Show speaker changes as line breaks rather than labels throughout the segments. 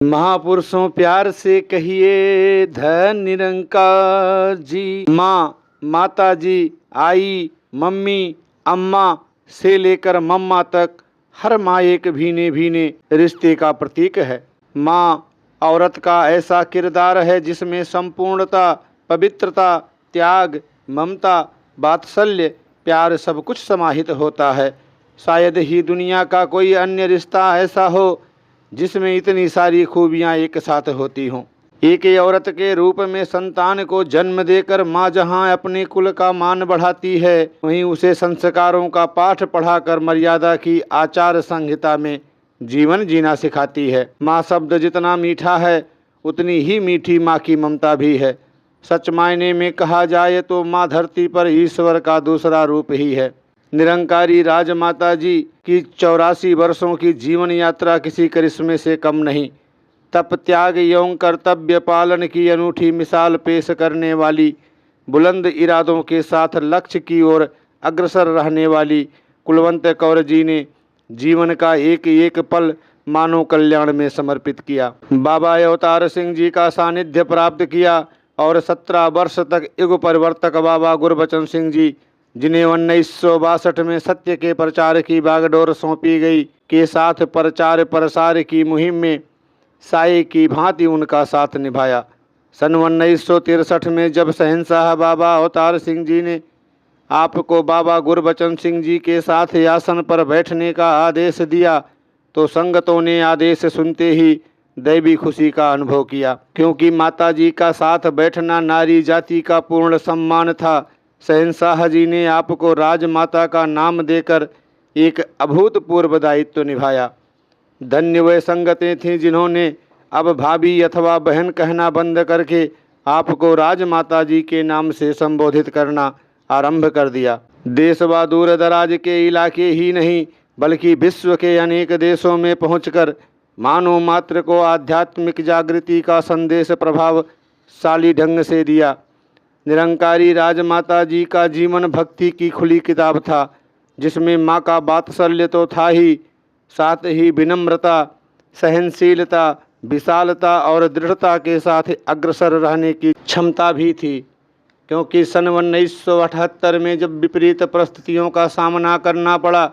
महापुरुषों प्यार से कहिए धन निरंकार जी। माँ, माता जी, आई, मम्मी, अम्मा से लेकर मम्मा तक हर माँ एक भीने भीने रिश्ते का प्रतीक है। माँ औरत का ऐसा किरदार है जिसमें संपूर्णता, पवित्रता, त्याग, ममता, वात्सल्य, प्यार सब कुछ समाहित होता है। शायद ही दुनिया का कोई अन्य रिश्ता ऐसा हो जिसमें इतनी सारी खूबियां एक साथ होती हों। एक औरत के रूप में संतान को जन्म देकर माँ जहाँ अपने कुल का मान बढ़ाती है, वहीं उसे संस्कारों का पाठ पढ़ाकर मर्यादा की आचार संहिता में जीवन जीना सिखाती है। माँ शब्द जितना मीठा है उतनी ही मीठी माँ की ममता भी है। सच मायने में कहा जाए तो माँ धरती पर ईश्वर का दूसरा रूप ही है। निरंकारी राजमाता जी की 84 वर्षों की जीवन यात्रा किसी करिश्मे से कम नहीं। तप, त्याग एवं कर्तव्य पालन की अनूठी मिसाल पेश करने वाली, बुलंद इरादों के साथ लक्ष्य की ओर अग्रसर रहने वाली कुलवंत कौर जी ने जीवन का एक एक पल मानव कल्याण में समर्पित किया। बाबा अवतार सिंह जी का सानिध्य प्राप्त किया और 17 वर्ष तक युग परिवर्तक बाबा गुरबचन सिंह जी, जिन्हें 1962 में सत्य के प्रचार की बागडोर सौंपी गई, के साथ प्रचार प्रसार की मुहिम में साये की भांति उनका साथ निभाया। सन 1963 में जब शहंशाह बाबा अवतार सिंह जी ने आपको बाबा गुरबचन सिंह जी के साथ आसन पर बैठने का आदेश दिया तो संगतों ने आदेश सुनते ही दैवी खुशी का अनुभव किया, क्योंकि माता जी का साथ बैठना नारी जाति का पूर्ण सम्मान था। शहंशाह जी ने आपको राजमाता का नाम देकर एक अभूतपूर्व दायित्व निभाया। धन्य वे संगतें थीं जिन्होंने अब भाभी अथवा बहन कहना बंद करके आपको राजमाता जी के नाम से संबोधित करना आरंभ कर दिया। देश व दूर दराज के इलाके ही नहीं बल्कि विश्व के अनेक देशों में पहुंचकर मानव मात्र को आध्यात्मिक जागृति का संदेश प्रभावशाली ढंग से दिया। निरंकारी राजमाता जी का जीवन भक्ति की खुली किताब था, जिसमें माँ का वात्सल्य तो था ही, साथ ही विनम्रता, सहनशीलता, विशालता और दृढ़ता के साथ अग्रसर रहने की क्षमता भी थी। क्योंकि सन 1978 में जब विपरीत परिस्थितियों का सामना करना पड़ा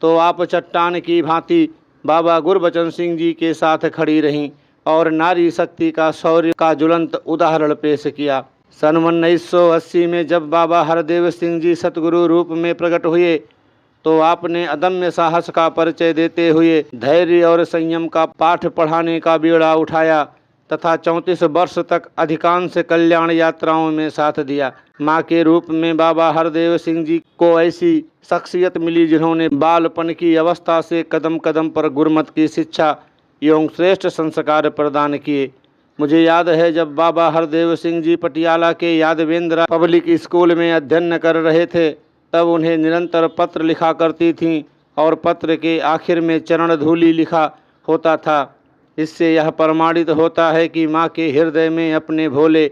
तो आप चट्टान की भांति बाबा गुरबचन सिंह जी के साथ खड़ी रहीं और नारी शक्ति का शौर्य का ज्वलंत उदाहरण पेश किया। सन 1980 में जब बाबा हरदेव सिंह जी सतगुरु रूप में प्रकट हुए तो आपने अदम्य साहस का परिचय देते हुए धैर्य और संयम का पाठ पढ़ाने का बीड़ा उठाया तथा 34 वर्ष तक अधिकांश कल्याण यात्राओं में साथ दिया। माँ के रूप में बाबा हरदेव सिंह जी को ऐसी शख्सियत मिली जिन्होंने बालपन की अवस्था से कदम कदम पर गुरमत की शिक्षा एवं श्रेष्ठ संस्कार प्रदान किए। मुझे याद है जब बाबा हरदेव सिंह जी पटियाला के यादवेंद्रा पब्लिक स्कूल में अध्ययन कर रहे थे, तब उन्हें निरंतर पत्र लिखा करती थीं और पत्र के आखिर में चरण धूलि लिखा होता था। इससे यह प्रमाणित होता है कि माँ के हृदय में अपने भोले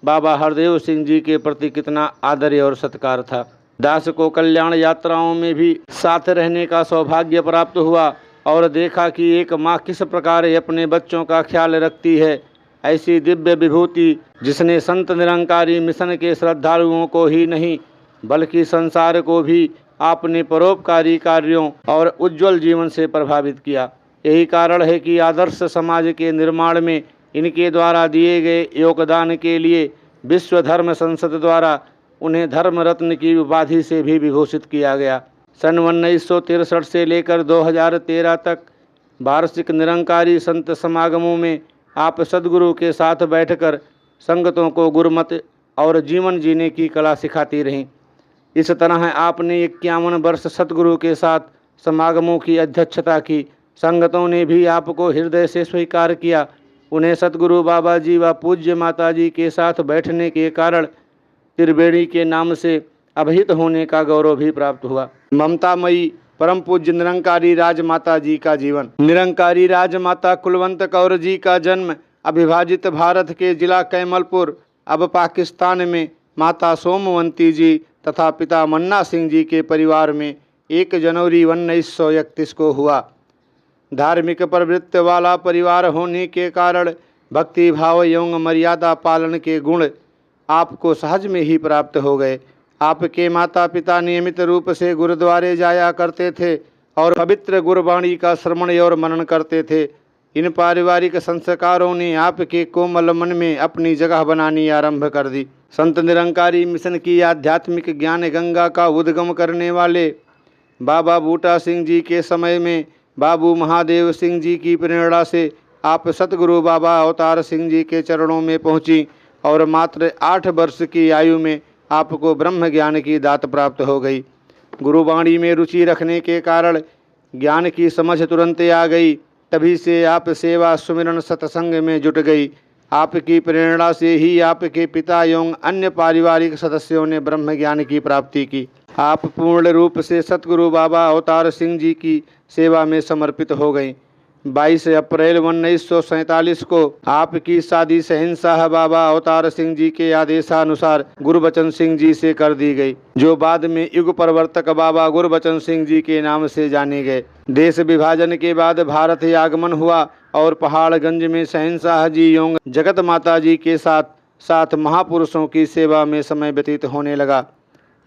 बाबा हरदेव सिंह जी के प्रति कितना आदर और सत्कार था। दास को कल्याण यात्राओं में भी साथ रहने का सौभाग्य प्राप्त हुआ और देखा कि एक माँ किस प्रकार अपने बच्चों का ख्याल रखती है। ऐसी दिव्य विभूति जिसने संत निरंकारी मिशन के श्रद्धालुओं को ही नहीं बल्कि संसार को भी आपने परोपकारी कार्यों और उज्जवल जीवन से प्रभावित किया। यही कारण है कि आदर्श समाज के निर्माण में इनके द्वारा दिए गए योगदान के लिए विश्व धर्म संसद द्वारा उन्हें धर्म रत्न की उपाधि से भी विभूषित किया गया। सन 1963 से लेकर 2013 तक वार्षिक निरंकारी संत समागमों में आप सद्गुरु के साथ बैठकर संगतों को गुरमत और जीवन जीने की कला सिखाती रहीं। इस तरह आपने 51 वर्ष सद्गुरु के साथ समागमों की अध्यक्षता की। संगतों ने भी आपको हृदय से स्वीकार किया। उन्हें सद्गुरु बाबा जी व पूज्य माता जी के साथ बैठने के कारण त्रिवेणी के नाम से अभिहित होने का गौरव भी प्राप्त हुआ। ममतामयी परम पूज्य निरंकारी राजमाता जी का जीवन। निरंकारी राजमाता कुलवंत कौर जी का जन्म अविभाजित भारत के जिला कैमलपुर अब पाकिस्तान में माता सोमवंती जी तथा पिता मन्ना सिंह जी के परिवार में 1 जनवरी 1931 को हुआ। धार्मिक प्रवृत्ति वाला परिवार होने के कारण भक्ति भाव एवं मर्यादा पालन के गुण आपको सहज में ही प्राप्त हो गए। आपके माता पिता नियमित रूप से गुरुद्वारे जाया करते थे और पवित्र गुरबाणी का श्रवण और मनन करते थे। इन पारिवारिक संस्कारों ने आपके कोमल मन में अपनी जगह बनानी आरंभ कर दी। संत निरंकारी मिशन की आध्यात्मिक ज्ञान गंगा का उद्गम करने वाले बाबा बूटा सिंह जी के समय में बाबू महादेव सिंह जी की प्रेरणा से आप सतगुरु बाबा अवतार सिंह जी के चरणों में पहुंची और मात्र 8 वर्ष की आयु में आपको ब्रह्म ज्ञान की दात प्राप्त हो गई। गुरुवाणी में रुचि रखने के कारण ज्ञान की समझ तुरंत आ गई। तभी से आप सेवा सुमिरन सत्संग में जुट गई। आपकी प्रेरणा से ही आपके पिता एवं अन्य पारिवारिक सदस्यों ने ब्रह्म ज्ञान की प्राप्ति की। आप पूर्ण रूप से सतगुरु बाबा अवतार सिंह जी की सेवा में समर्पित हो गई। 22 अप्रैल 1947 को आपकी शादी शहंशाह बाबा अवतार सिंह जी के आदेशानुसार गुरबचन सिंह जी से कर दी गई, जो बाद में युग प्रवर्तक बाबा गुरबचन सिंह जी के नाम से जाने गए। देश विभाजन के बाद भारत आगमन हुआ और पहाड़गंज में शहंशाह जी एवं जगत माता जी के साथ साथ महापुरुषों की सेवा में समय व्यतीत होने लगा।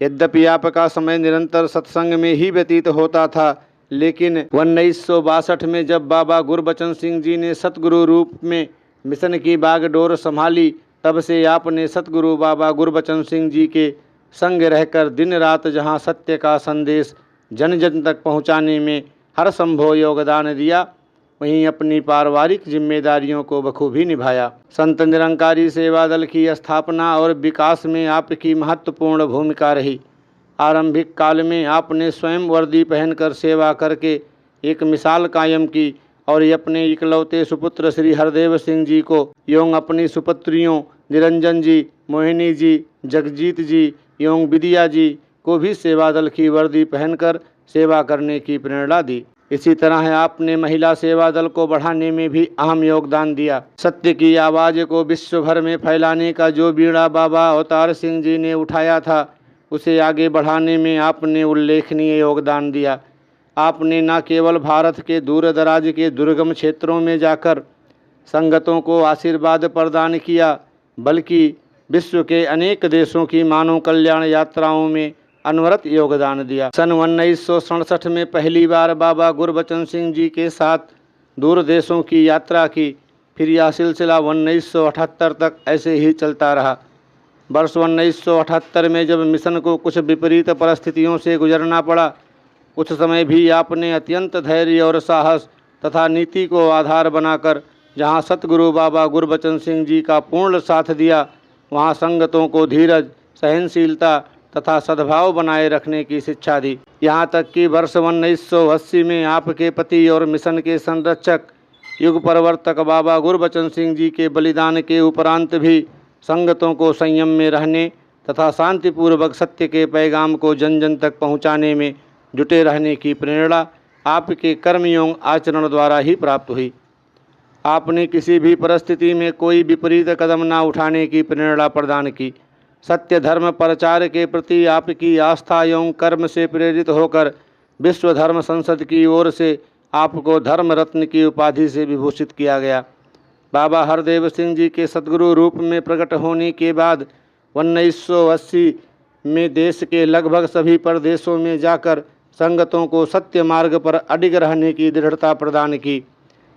यद्यपि आपका समय निरंतर सत्संग में ही व्यतीत होता था, लेकिन 1962 में जब बाबा गुरबचन सिंह जी ने सतगुरु रूप में मिशन की बागडोर संभाली, तब से आपने सतगुरु बाबा गुरबचन सिंह जी के संग रहकर दिन रात जहां सत्य का संदेश जन जन तक पहुंचाने में हर संभव योगदान दिया, वहीं अपनी पारिवारिक जिम्मेदारियों को बखूबी निभाया। संत निरंकारी सेवा दल की स्थापना और विकास में आपकी महत्वपूर्ण भूमिका रही। आरंभिक काल में आपने स्वयं वर्दी पहनकर सेवा करके एक मिसाल कायम की और अपने इकलौते सुपुत्र श्री हरदेव सिंह जी को एवं अपनी सुपुत्रियों निरंजन जी, मोहिनी जी, जगजीत जी एवं विद्या जी को भी सेवा दल की वर्दी पहनकर सेवा करने की प्रेरणा दी। इसी तरह आपने महिला सेवा दल को बढ़ाने में भी अहम योगदान दिया। सत्य की आवाज़ को विश्व भर में फैलाने का जो बीड़ा बाबा अवतार सिंह जी ने उठाया था, उसे आगे बढ़ाने में आपने उल्लेखनीय योगदान दिया। आपने न केवल भारत के दूर दराज के दुर्गम क्षेत्रों में जाकर संगतों को आशीर्वाद प्रदान किया, बल्कि विश्व के अनेक देशों की मानव कल्याण यात्राओं में अनवरत योगदान दिया। सन 1967 में पहली बार बाबा गुरबचन सिंह जी के साथ दूर देशों की यात्रा की। फिर यह सिलसिला 1978 तक ऐसे ही चलता रहा। वर्ष 1978 में जब मिशन को कुछ विपरीत परिस्थितियों से गुजरना पड़ा, उस समय भी आपने अत्यंत धैर्य और साहस तथा नीति को आधार बनाकर जहां सतगुरु बाबा गुरबचन सिंह जी का पूर्ण साथ दिया, वहां संगतों को धीरज, सहनशीलता तथा सद्भाव बनाए रखने की शिक्षा दी। यहाँ तक कि वर्ष 1980 में आपके पति और मिशन के संरक्षक युग प्रवर्तक बाबा गुरबचन सिंह जी के बलिदान के उपरांत भी संगतों को संयम में रहने तथा शांतिपूर्वक सत्य के पैगाम को जन जन तक पहुँचाने में जुटे रहने की प्रेरणा आपके कर्म एवं आचरण द्वारा ही प्राप्त हुई। आपने किसी भी परिस्थिति में कोई विपरीत कदम न उठाने की प्रेरणा प्रदान की। सत्य धर्म प्रचार के प्रति आपकी आस्था एवं कर्म से प्रेरित होकर विश्व धर्म संसद की ओर से आपको धर्म रत्न की उपाधि से विभूषित किया गया। बाबा हरदेव सिंह जी के सद्गुरु रूप में प्रकट होने के बाद 1980 में देश के लगभग सभी प्रदेशों में जाकर संगतों को सत्य मार्ग पर अडिग रहने की दृढ़ता प्रदान की।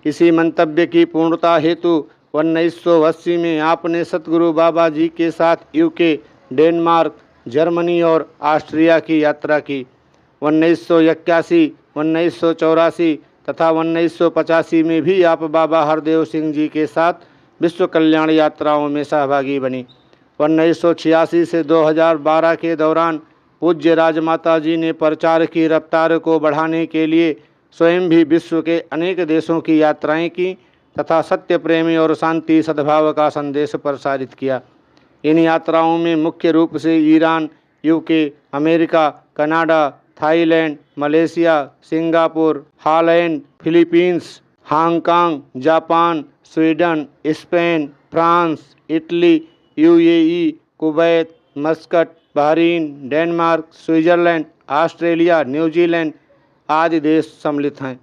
इसी मंतव्य की पूर्णता हेतु 1980 में आपने सतगुरु बाबा जी के साथ यूके, डेनमार्क, जर्मनी और ऑस्ट्रिया की यात्रा की। 1981, 1984 तथा 1985 में भी आप बाबा हरदेव सिंह जी के साथ विश्व कल्याण यात्राओं में सहभागी बनी। 1986 से 2012 के दौरान पूज्य राजमाता जी ने प्रचार की रफ्तार को बढ़ाने के लिए स्वयं भी विश्व के अनेक देशों की यात्राएं की तथा सत्य प्रेमी और शांति सद्भाव का संदेश प्रसारित किया। इन यात्राओं में मुख्य रूप से Iran, UK, America, Canada, Thailand, Malaysia, Singapore, Holland, Philippines, Hong Kong, Japan, Sweden, Spain, France, Italy, UAE, Kuwait, Muscat, Bahrain, Denmark, Switzerland, Australia, New Zealand आदि देश सम्मिलित हैं।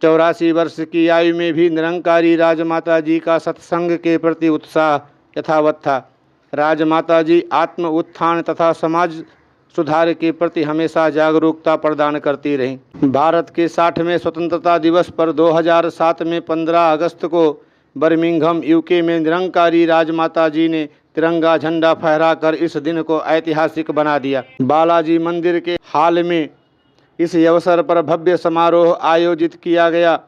84 वर्ष की आयु में भी निरंकारी राजमाता जी का सत्संग के प्रति उत्साह यथावत था। राजमाता जी आत्म उत्थान तथा समाज सुधार के प्रति हमेशा जागरूकता प्रदान करती रहीं। भारत के 60वें स्वतंत्रता दिवस पर 2007 में 15 अगस्त को बर्मिंघम यूके में निरंकारी राजमाता जी ने तिरंगा झंडा फहराकर इस दिन को ऐतिहासिक बना दिया। बालाजी मंदिर के हाल में इस अवसर पर भव्य समारोह आयोजित किया गया,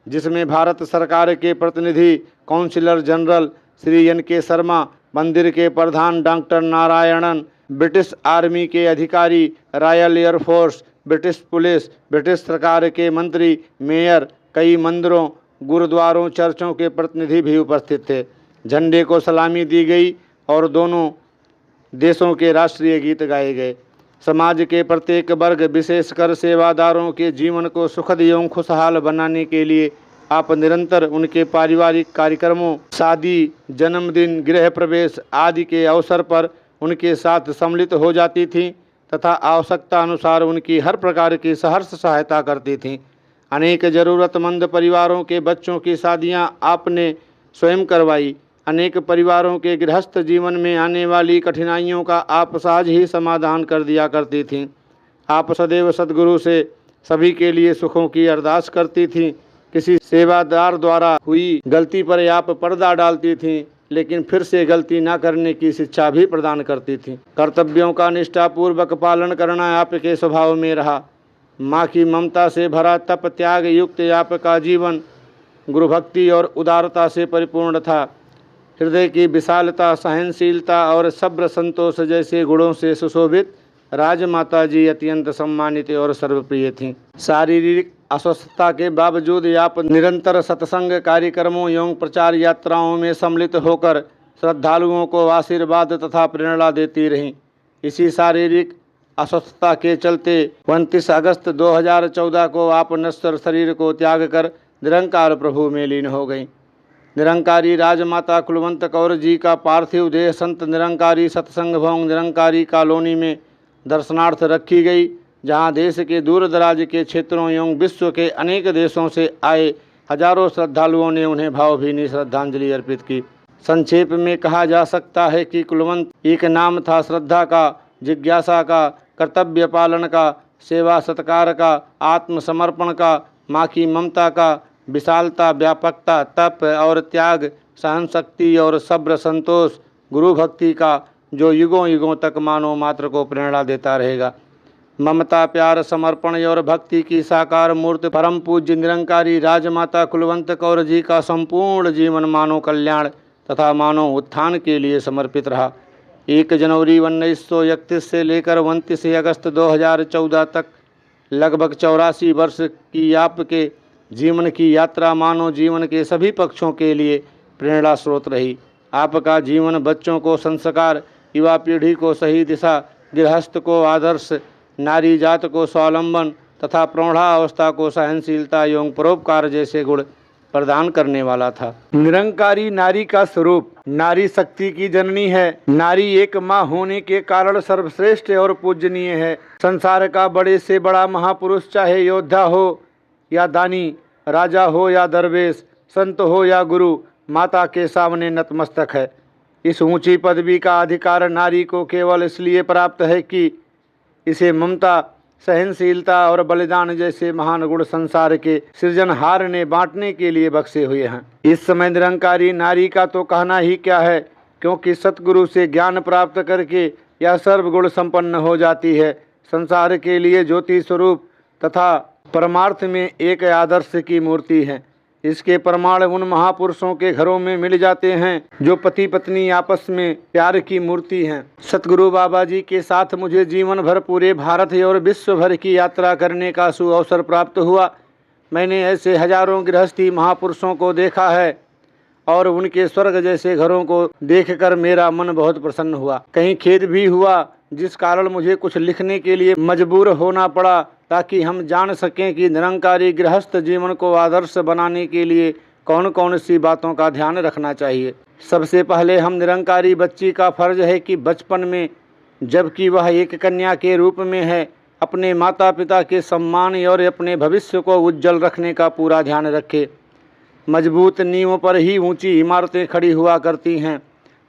जिसमें भारत सरकार के प्रतिनिधि councillor general Shri NK Sharma, मंदिर के प्रधान डॉक्टर नारायणन, ब्रिटिश आर्मी के अधिकारी, royal air force, British police, British सरकार के मंत्री, मेयर, कई मंदिरों, गुरुद्वारों, चर्चों के प्रतिनिधि भी उपस्थित थे। झंडे को सलामी दी गई और दोनों देशों के राष्ट्रीय गीत गाए गए। समाज के प्रत्येक वर्ग, विशेषकर सेवादारों के जीवन को सुखद एवं खुशहाल बनाने के लिए आप निरंतर उनके पारिवारिक कार्यक्रमों, शादी, जन्मदिन, गृह प्रवेश आदि के अवसर पर उनके साथ सम्मिलित हो जाती थीं तथा आवश्यकता अनुसार उनकी हर प्रकार की सहर्ष सहायता करती थीं। अनेक ज़रूरतमंद परिवारों के बच्चों की शादियां आपने स्वयं करवाई। अनेक परिवारों के गृहस्थ जीवन में आने वाली कठिनाइयों का आप सहज ही समाधान कर दिया करती थीं। आप सदैव सद्गुरु से सभी के लिए सुखों की अरदास करती थीं। किसी सेवादार द्वारा हुई गलती पर आप पर्दा डालती थीं, लेकिन फिर से गलती न करने की शिक्षा भी प्रदान करती थीं। कर्तव्यों का निष्ठापूर्वक पालन करना आपके स्वभाव में रहा। माँ की ममता से भरा तप त्याग युक्त आपका जीवन गुरु भक्ति और उदारता से परिपूर्ण था। हृदय की विशालता, सहनशीलता और सब्र संतोष जैसे गुणों से सुशोभित राजमाता जी अत्यंत सम्मानित और सर्वप्रिय थीं। शारीरिक अस्वस्थता के बावजूद आप निरंतर सत्संग कार्यक्रमों एवं प्रचार यात्राओं में सम्मिलित होकर श्रद्धालुओं को आशीर्वाद तथा प्रेरणा देती रहीं। इसी शारीरिक अस्वस्थता के चलते 29 अगस्त 2014 को आप नश्वर शरीर को त्याग कर निरंकार प्रभु में लीन हो गईं। निरंकारी राजमाता कुलवंत कौर जी का पार्थिव देह संत निरंकारी सत्संग भवन निरंकारी कॉलोनी में दर्शनार्थ रखी गई, जहां देश के दूर दराज के क्षेत्रों एवं विश्व के अनेक देशों से आए हजारों श्रद्धालुओं ने उन्हें भावभीनी श्रद्धांजलि अर्पित की। संक्षेप में कहा जा सकता है कि कुलवंत एक नाम था श्रद्धा का, जिज्ञासा का, कर्तव्य पालन का, सेवा सत्कार का, आत्मसमर्पण का, माँ की ममता का, विशालता, व्यापकता, तप और त्याग, सहन शक्ति और सब्र संतोष, गुरु भक्ति का, जो युगों युगों तक मानव मात्र को प्रेरणा देता रहेगा। ममता, प्यार, समर्पण और भक्ति की साकार मूर्ति परम पूज्य निरंकारी राजमाता कुलवंत कौर जी का संपूर्ण जीवन मानव कल्याण तथा मानव उत्थान के लिए समर्पित रहा। 1 जनवरी 1931 से लेकर 29 अगस्त 2014 तक लगभग 84 वर्ष की आपके जीवन की यात्रा मानव जीवन के सभी पक्षों के लिए प्रेरणा स्रोत रही। आपका जीवन बच्चों को संस्कार, युवा पीढ़ी को सही दिशा, गृहस्थ को आदर्श, नारी जात को स्वावलंबन तथा प्रौढ़ावस्था को सहनशीलता एवं परोपकार जैसे गुण प्रदान करने वाला था। निरंकारी नारी का स्वरूप नारी शक्ति की जननी है। नारी एक माँ होने के कारण सर्वश्रेष्ठ और पूजनीय है। संसार का बड़े से बड़ा महापुरुष, चाहे योद्धा हो या दानी, राजा हो या दरवेश, संत हो या गुरु, माता के सामने नतमस्तक है। इस ऊंची पदवी का अधिकार नारी को केवल इसलिए प्राप्त है कि इसे ममता, सहनशीलता और बलिदान जैसे महान गुण संसार के सृजनहार ने बांटने के लिए बख्शे हुए हैं। इस समय निरंकारी नारी का तो कहना ही क्या है, क्योंकि सतगुरु से ज्ञान प्राप्त करके यह सर्वगुण संपन्न हो जाती है। संसार के लिए ज्योति स्वरूप तथा परमार्थ में एक आदर्श की मूर्ति है। इसके प्रमाण उन महापुरुषों के घरों में मिल जाते हैं जो पति पत्नी आपस में प्यार की मूर्ति हैं। सतगुरु बाबा जी के साथ मुझे जीवन भर पूरे भारत और विश्व भर की यात्रा करने का सुअवसर प्राप्त हुआ। मैंने ऐसे हजारों गृहस्थी महापुरुषों को देखा है और उनके स्वर्ग जैसे घरों को देखकर मेरा मन बहुत प्रसन्न हुआ। कहीं खेद भी हुआ, जिस कारण मुझे कुछ लिखने के लिए मजबूर होना पड़ा, ताकि हम जान सकें कि निरंकारी गृहस्थ जीवन को आदर्श बनाने के लिए कौन कौन सी बातों का ध्यान रखना चाहिए। सबसे पहले हम निरंकारी बच्ची का फर्ज है कि बचपन में, जबकि वह एक कन्या के रूप में है, अपने माता पिता के सम्मान और अपने भविष्य को उज्जवल रखने का पूरा ध्यान रखे। मजबूत नींवों पर ही ऊंची इमारतें खड़ी हुआ करती हैं।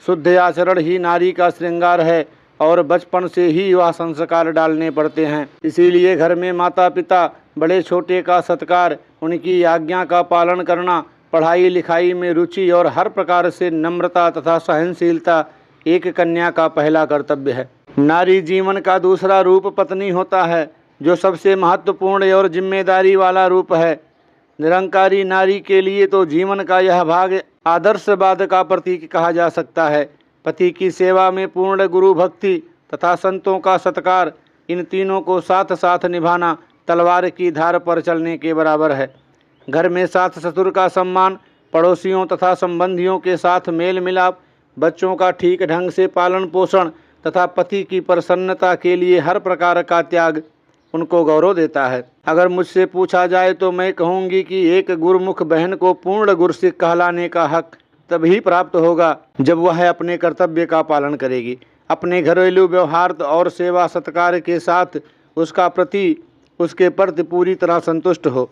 शुद्ध आचरण ही नारी का श्रृंगार है और बचपन से ही वह संस्कार डालने पड़ते हैं। इसीलिए घर में माता पिता बड़े छोटे का सत्कार, उनकी आज्ञा का पालन करना, पढ़ाई लिखाई में रुचि और हर प्रकार से नम्रता तथा सहनशीलता एक कन्या का पहला कर्तव्य है। नारी जीवन का दूसरा रूप पत्नी होता है, जो सबसे महत्वपूर्ण और जिम्मेदारी वाला रूप है। निरंकारी नारी के लिए तो जीवन का यह भाग आदर्शवाद का प्रतीक कहा जा सकता है। पति की सेवा में पूर्ण गुरु भक्ति तथा संतों का सत्कार, इन तीनों को साथ साथ निभाना तलवार की धार पर चलने के बराबर है। घर में सास ससुर का सम्मान, पड़ोसियों तथा संबंधियों के साथ मेल मिलाप, बच्चों का ठीक ढंग से पालन पोषण तथा पति की प्रसन्नता के लिए हर प्रकार का त्याग उनको गौरव देता है। अगर मुझसे पूछा जाए तो मैं कहूँगी कि एक गुरुमुख बहन को पूर्ण गुरसिक कहलाने का हक तभी प्राप्त होगा जब वह अपने कर्तव्य का पालन करेगी, अपने घरेलू व्यवहार और सेवा सत्कार के साथ उसके प्रति पूरी तरह संतुष्ट हो।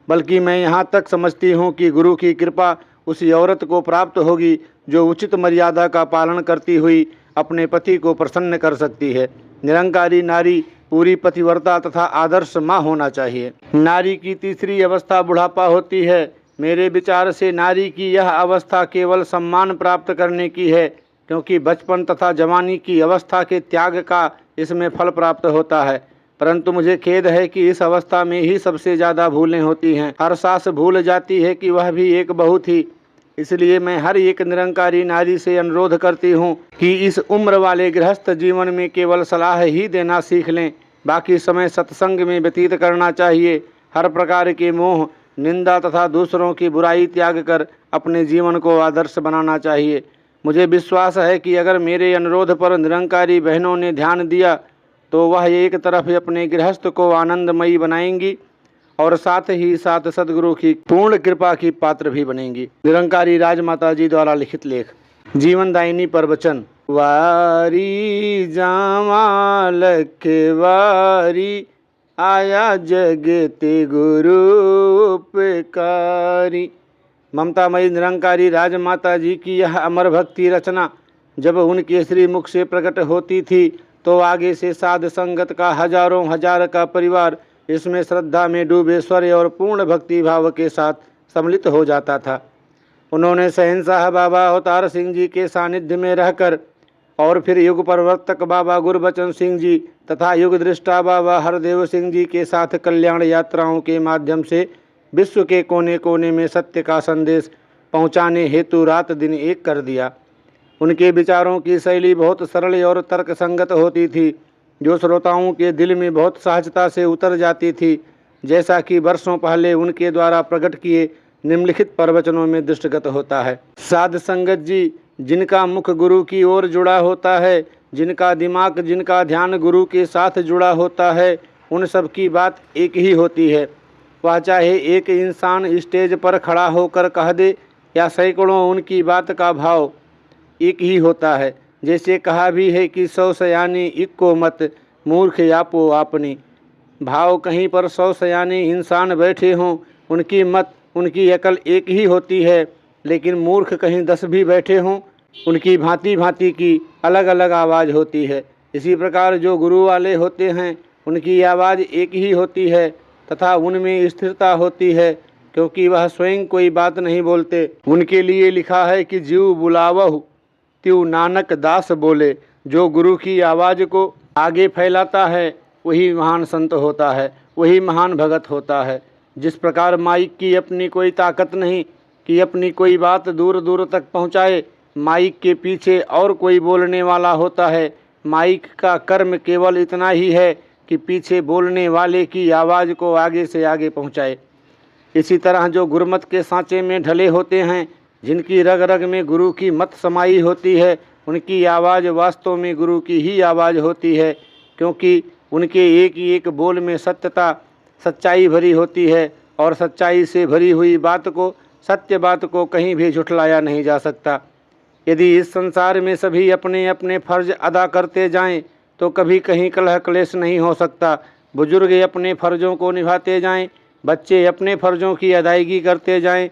बल्कि मैं यहाँ तक समझती हूँ कि गुरु की कृपा उसी औरत को प्राप्त होगी जो उचित मर्यादा का पालन करती हुई अपने पति को प्रसन्न कर सकती है। निरंकारी नारी पूरी पतिव्रता तथा आदर्श माँ होना चाहिए। नारी की तीसरी अवस्था बुढ़ापा होती है। मेरे विचार से नारी की यह अवस्था केवल सम्मान प्राप्त करने की है, क्योंकि बचपन तथा जवानी की अवस्था के त्याग का इसमें फल प्राप्त होता है। परंतु मुझे खेद है कि इस अवस्था में ही सबसे ज़्यादा भूलें होती हैं। हर सास भूल जाती है कि वह भी एक बहू थी। इसलिए मैं हर एक निरंकारी नारी से अनुरोध करती हूँ कि इस उम्र वाले गृहस्थ जीवन में केवल सलाह ही देना सीख लें, बाकी समय सत्संग में व्यतीत करना चाहिए। हर प्रकार के मोह, निंदा तथा दूसरों की बुराई त्याग कर अपने जीवन को आदर्श बनाना चाहिए। मुझे विश्वास है कि अगर मेरे अनुरोध पर निरंकारी बहनों ने ध्यान दिया तो वह एक तरफ अपने गृहस्थ को आनंदमयी बनाएंगी और साथ ही साथ सदगुरु की पूर्ण कृपा की पात्र भी बनेंगी। निरंकारी राजमाता जी द्वारा लिखित लेख। जीवनदायिनी प्रवचन। वारी जावा लखवारी, आया जगते गुरु उपकारी। ममतामयी निरंकारी राजमाता जी की यह अमर भक्ति रचना जब उनके श्री मुख से प्रकट होती थी तो आगे से साध संगत का हजारों हजार का परिवार इसमें श्रद्धा में डूबे स्वर और पूर्ण भक्ति भाव के साथ सम्मिलित हो जाता था। उन्होंने शहंशाह बाबा अवतार सिंह जी के सानिध्य में रहकर और फिर युग प्रवर्तक बाबा गुरबचन सिंह जी तथा युग दृष्टा बाबा हरदेव सिंह जी के साथ कल्याण यात्राओं के माध्यम से विश्व के कोने कोने में सत्य का संदेश पहुंचाने हेतु रात दिन एक कर दिया। उनके विचारों की शैली बहुत सरल और तर्क संगत होती थी, जो श्रोताओं के दिल में बहुत सहजता से उतर जाती थी, जैसा कि वर्षों पहले उनके द्वारा प्रकट किए निम्नलिखित प्रवचनों में दृष्टिगत होता है। साध संगत जी, जिनका मुख गुरु की ओर जुड़ा होता है, जिनका दिमाग, जिनका ध्यान गुरु के साथ जुड़ा होता है, उन सब की बात एक ही होती है। वह चाहे एक इंसान स्टेज पर खड़ा होकर कह दे या सैकड़ों, उनकी बात का भाव एक ही होता है। जैसे कहा भी है कि 100 सयाने इक्को मत, मूर्ख यापो आपनी। भाव कहीं पर 100 सयाने इंसान बैठे हों, उनकी मत, उनकी अकल एक ही होती है, लेकिन मूर्ख कहीं 10 भी बैठे हों, उनकी भांति भांति की अलग अलग आवाज़ होती है। इसी प्रकार जो गुरु वाले होते हैं उनकी आवाज़ एक ही होती है तथा उनमें स्थिरता होती है, क्योंकि वह स्वयं कोई बात नहीं बोलते। उनके लिए लिखा है कि जीव बुलावहु त्यों नानक दास बोले। जो गुरु की आवाज़ को आगे फैलाता है वही महान संत होता है, वही महान भगत होता है। जिस प्रकार माइक की अपनी कोई ताकत नहीं कि अपनी कोई बात दूर दूर तक पहुंचाए, माइक के पीछे और कोई बोलने वाला होता है। माइक का कर्म केवल इतना ही है कि पीछे बोलने वाले की आवाज़ को आगे से आगे पहुंचाए। इसी तरह जो गुरुमत के सांचे में ढले होते हैं, जिनकी रग रग में गुरु की मत समाई होती है, उनकी आवाज़ वास्तव में गुरु की ही आवाज़ होती है, क्योंकि उनके एक एक बोल में सत्यता, सच्चाई भरी होती है और सच्चाई से भरी हुई बात को, सत्य बात को कहीं भी झुठलाया नहीं जा सकता। यदि इस संसार में सभी अपने अपने फर्ज अदा करते जाएं तो कभी कहीं कलह क्लेश नहीं हो सकता, बुजुर्ग अपने फ़र्ज़ों को निभाते जाएं, बच्चे अपने फ़र्ज़ों की अदायगी करते जाएं।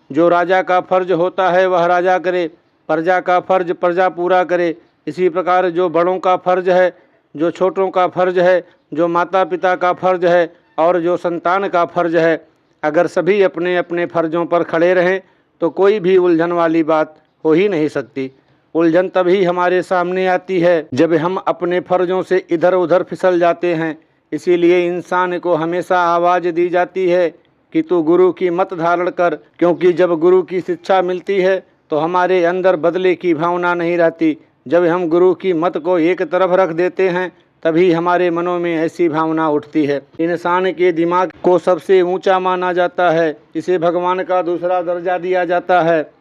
जो राजा का फ़र्ज़ होता है वह राजा करे, प्रजा का फ़र्ज़ प्रजा पूरा करे। इसी प्रकार जो बड़ों का फ़र्ज़ है, जो छोटों का फ़र्ज़ है, जो माता पिता का फ़र्ज़ है और जो संतान का फ़र्ज़ है, अगर सभी अपने अपने फ़र्ज़ों पर खड़े रहें तो कोई भी उलझन वाली बात हो ही नहीं सकती। उलझन तभी हमारे सामने आती है जब हम अपने फ़र्ज़ों से इधर उधर फिसल जाते हैं। इसीलिए इंसान को हमेशा आवाज़ दी जाती है कि तू गुरु की मत धारण कर, क्योंकि जब गुरु की शिक्षा मिलती है तो हमारे अंदर बदले की भावना नहीं रहती। जब हम गुरु की मत को एक तरफ रख देते हैं तभी हमारे मनों में ऐसी भावना उठती है। इंसान के दिमाग को सबसे ऊंचा माना जाता है, इसे भगवान का दूसरा दर्जा दिया जाता है।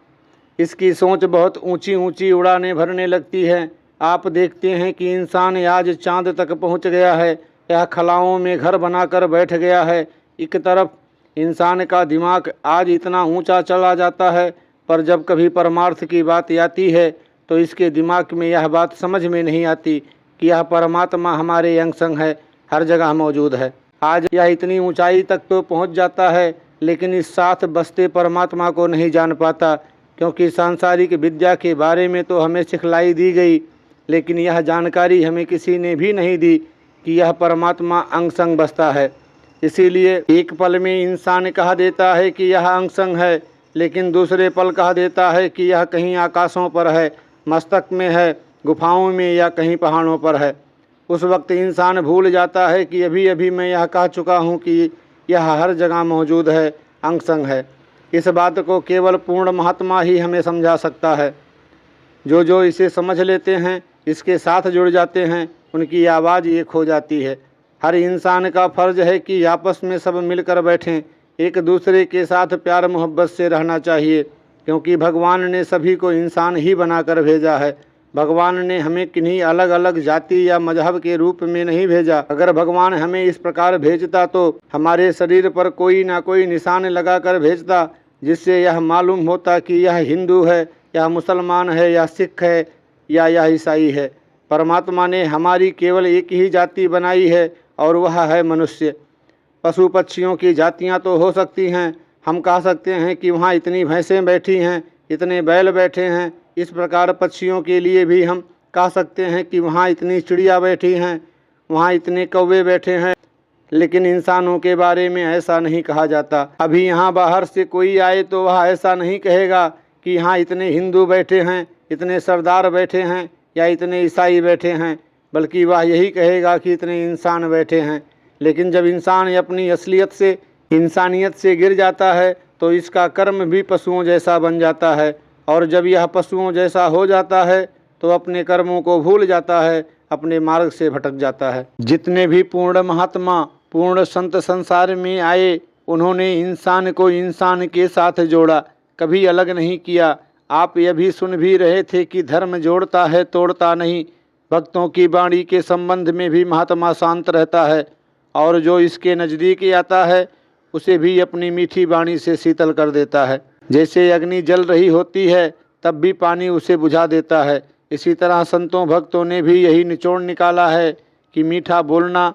इसकी सोच बहुत ऊंची ऊंची उड़ानें भरने लगती है। आप देखते हैं कि इंसान आज चांद तक पहुंच गया है या खलाओं में घर बनाकर बैठ गया है। एक तरफ इंसान का दिमाग आज इतना ऊंचा चला जाता है, पर जब कभी परमार्थ की बात आती है तो इसके दिमाग में यह बात समझ में नहीं आती कि यह परमात्मा हमारे अंग संग है, हर जगह मौजूद है। आज यह इतनी ऊंचाई तक तो पहुंच जाता है, लेकिन इस साथ बसते परमात्मा को नहीं जान पाता, क्योंकि सांसारिक विद्या के बारे में तो हमें सिखलाई दी गई, लेकिन यह जानकारी हमें किसी ने भी नहीं दी कि यह परमात्मा अंग संग बसता है। इसीलिए एक पल में इंसान कह देता है कि यह अंग संग है, लेकिन दूसरे पल कह देता है कि यह कहीं आकाशों पर है, मस्तक में है, गुफाओं में या कहीं पहाड़ों पर है। उस वक्त इंसान भूल जाता है कि अभी अभी मैं यह कह चुका हूँ कि यह हर जगह मौजूद है, अंग संग है। इस बात को केवल पूर्ण महात्मा ही हमें समझा सकता है। जो इसे समझ लेते हैं, इसके साथ जुड़ जाते हैं, उनकी आवाज़ एक हो जाती है। हर इंसान का फ़र्ज़ है कि आपस में सब मिलकर बैठें, एक दूसरे के साथ प्यार मोहब्बत से रहना चाहिए, क्योंकि भगवान ने सभी को इंसान ही बनाकर भेजा है। भगवान ने हमें किन्हीं अलग अलग जाति या मजहब के रूप में नहीं भेजा। अगर भगवान हमें इस प्रकार भेजता तो हमारे शरीर पर कोई ना कोई निशान लगाकर भेजता, जिससे यह मालूम होता कि यह हिंदू है, यह मुसलमान है, या सिख है, या यह ईसाई है। परमात्मा ने हमारी केवल एक ही जाति बनाई है और वह है मनुष्य। पशु पक्षियों की जातियां तो हो सकती हैं, हम कह सकते हैं कि वहाँ इतनी भैंसें बैठी हैं, इतने बैल बैठे हैं। इस प्रकार पक्षियों के लिए भी हम कह सकते हैं कि वहाँ इतनी चिड़िया बैठी हैं, वहाँ इतने कौवे बैठे हैं, लेकिन इंसानों के बारे में ऐसा नहीं कहा जाता। अभी यहाँ बाहर से कोई आए तो वह ऐसा नहीं कहेगा कि यहाँ इतने हिंदू बैठे हैं, इतने सरदार बैठे हैं या इतने ईसाई बैठे हैं, बल्कि वह यही कहेगा कि इतने इंसान बैठे हैं। लेकिन जब इंसान अपनी असलियत से, इंसानियत से गिर जाता है तो इसका कर्म भी पशुओं जैसा बन जाता है, और जब यह पशुओं जैसा हो जाता है तो अपने कर्मों को भूल जाता है, अपने मार्ग से भटक जाता है। जितने भी पूर्ण महात्मा, पूर्ण संत संसार में आए, उन्होंने इंसान को इंसान के साथ जोड़ा, कभी अलग नहीं किया। आप यह भी सुन भी रहे थे कि धर्म जोड़ता है, तोड़ता नहीं। भक्तों की वाणी के संबंध में भी महात्मा शांत रहता है, और जो इसके नज़दीक आता है उसे भी अपनी मीठी वाणी से शीतल कर देता है। जैसे अग्नि जल रही होती है तब भी पानी उसे बुझा देता है, इसी तरह संतों भक्तों ने भी यही निचोड़ निकाला है कि मीठा बोलना,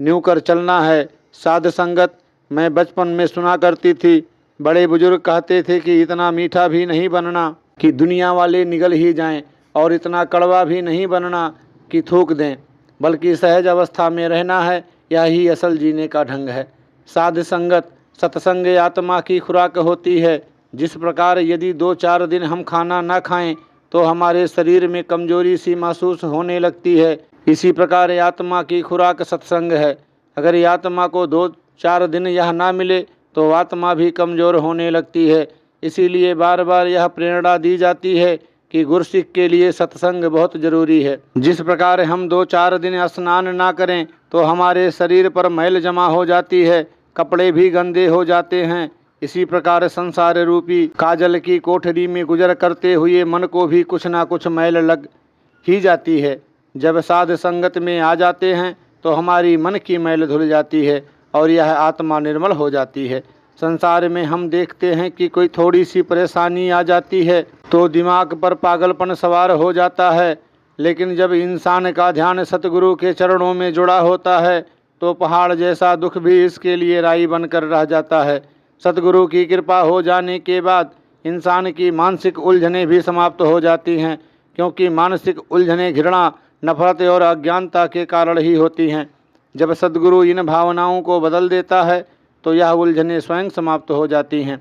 न्यू कर चलना है, साध संगत। मैं बचपन में सुना करती थी, बड़े बुजुर्ग कहते थे कि इतना मीठा भी नहीं बनना कि दुनिया वाले निगल ही जाएं, और इतना कड़वा भी नहीं बनना कि थूक दें, बल्कि सहज अवस्था में रहना है, यही असल जीने का ढंग है। साध संगत, सत्संग आत्मा की खुराक होती है। जिस प्रकार यदि 2-4 दिन हम खाना ना खाएं तो हमारे शरीर में कमजोरी सी महसूस होने लगती है, इसी प्रकार आत्मा की खुराक सत्संग है। अगर आत्मा को 2-4 दिन यह ना मिले तो आत्मा भी कमज़ोर होने लगती है। इसीलिए बार बार यह प्रेरणा दी जाती है कि गुरसिक के लिए सत्संग बहुत ज़रूरी है। जिस प्रकार हम 2-4 दिन स्नान ना करें तो हमारे शरीर पर मैल जमा हो जाती है, कपड़े भी गंदे हो जाते हैं, इसी प्रकार संसार रूपी काजल की कोठरी में गुजर करते हुए मन को भी कुछ ना कुछ मैल लग ही जाती है। जब साध संगत में आ जाते हैं तो हमारी मन की मैल धुल जाती है और यह आत्मा निर्मल हो जाती है। संसार में हम देखते हैं कि कोई थोड़ी सी परेशानी आ जाती है तो दिमाग पर पागलपन सवार हो जाता है, लेकिन जब इंसान का ध्यान सतगुरु के चरणों में जुड़ा होता है तो पहाड़ जैसा दुख भी इसके लिए राई बनकर रह जाता है। सतगुरु की कृपा हो जाने के बाद इंसान की मानसिक उलझनें भी समाप्त हो जाती हैं, क्योंकि मानसिक उलझनें घृणा, नफरत और अज्ञानता के कारण ही होती हैं। जब सद्गुरु इन भावनाओं को बदल देता है तो यह उलझनें स्वयं समाप्त हो जाती हैं।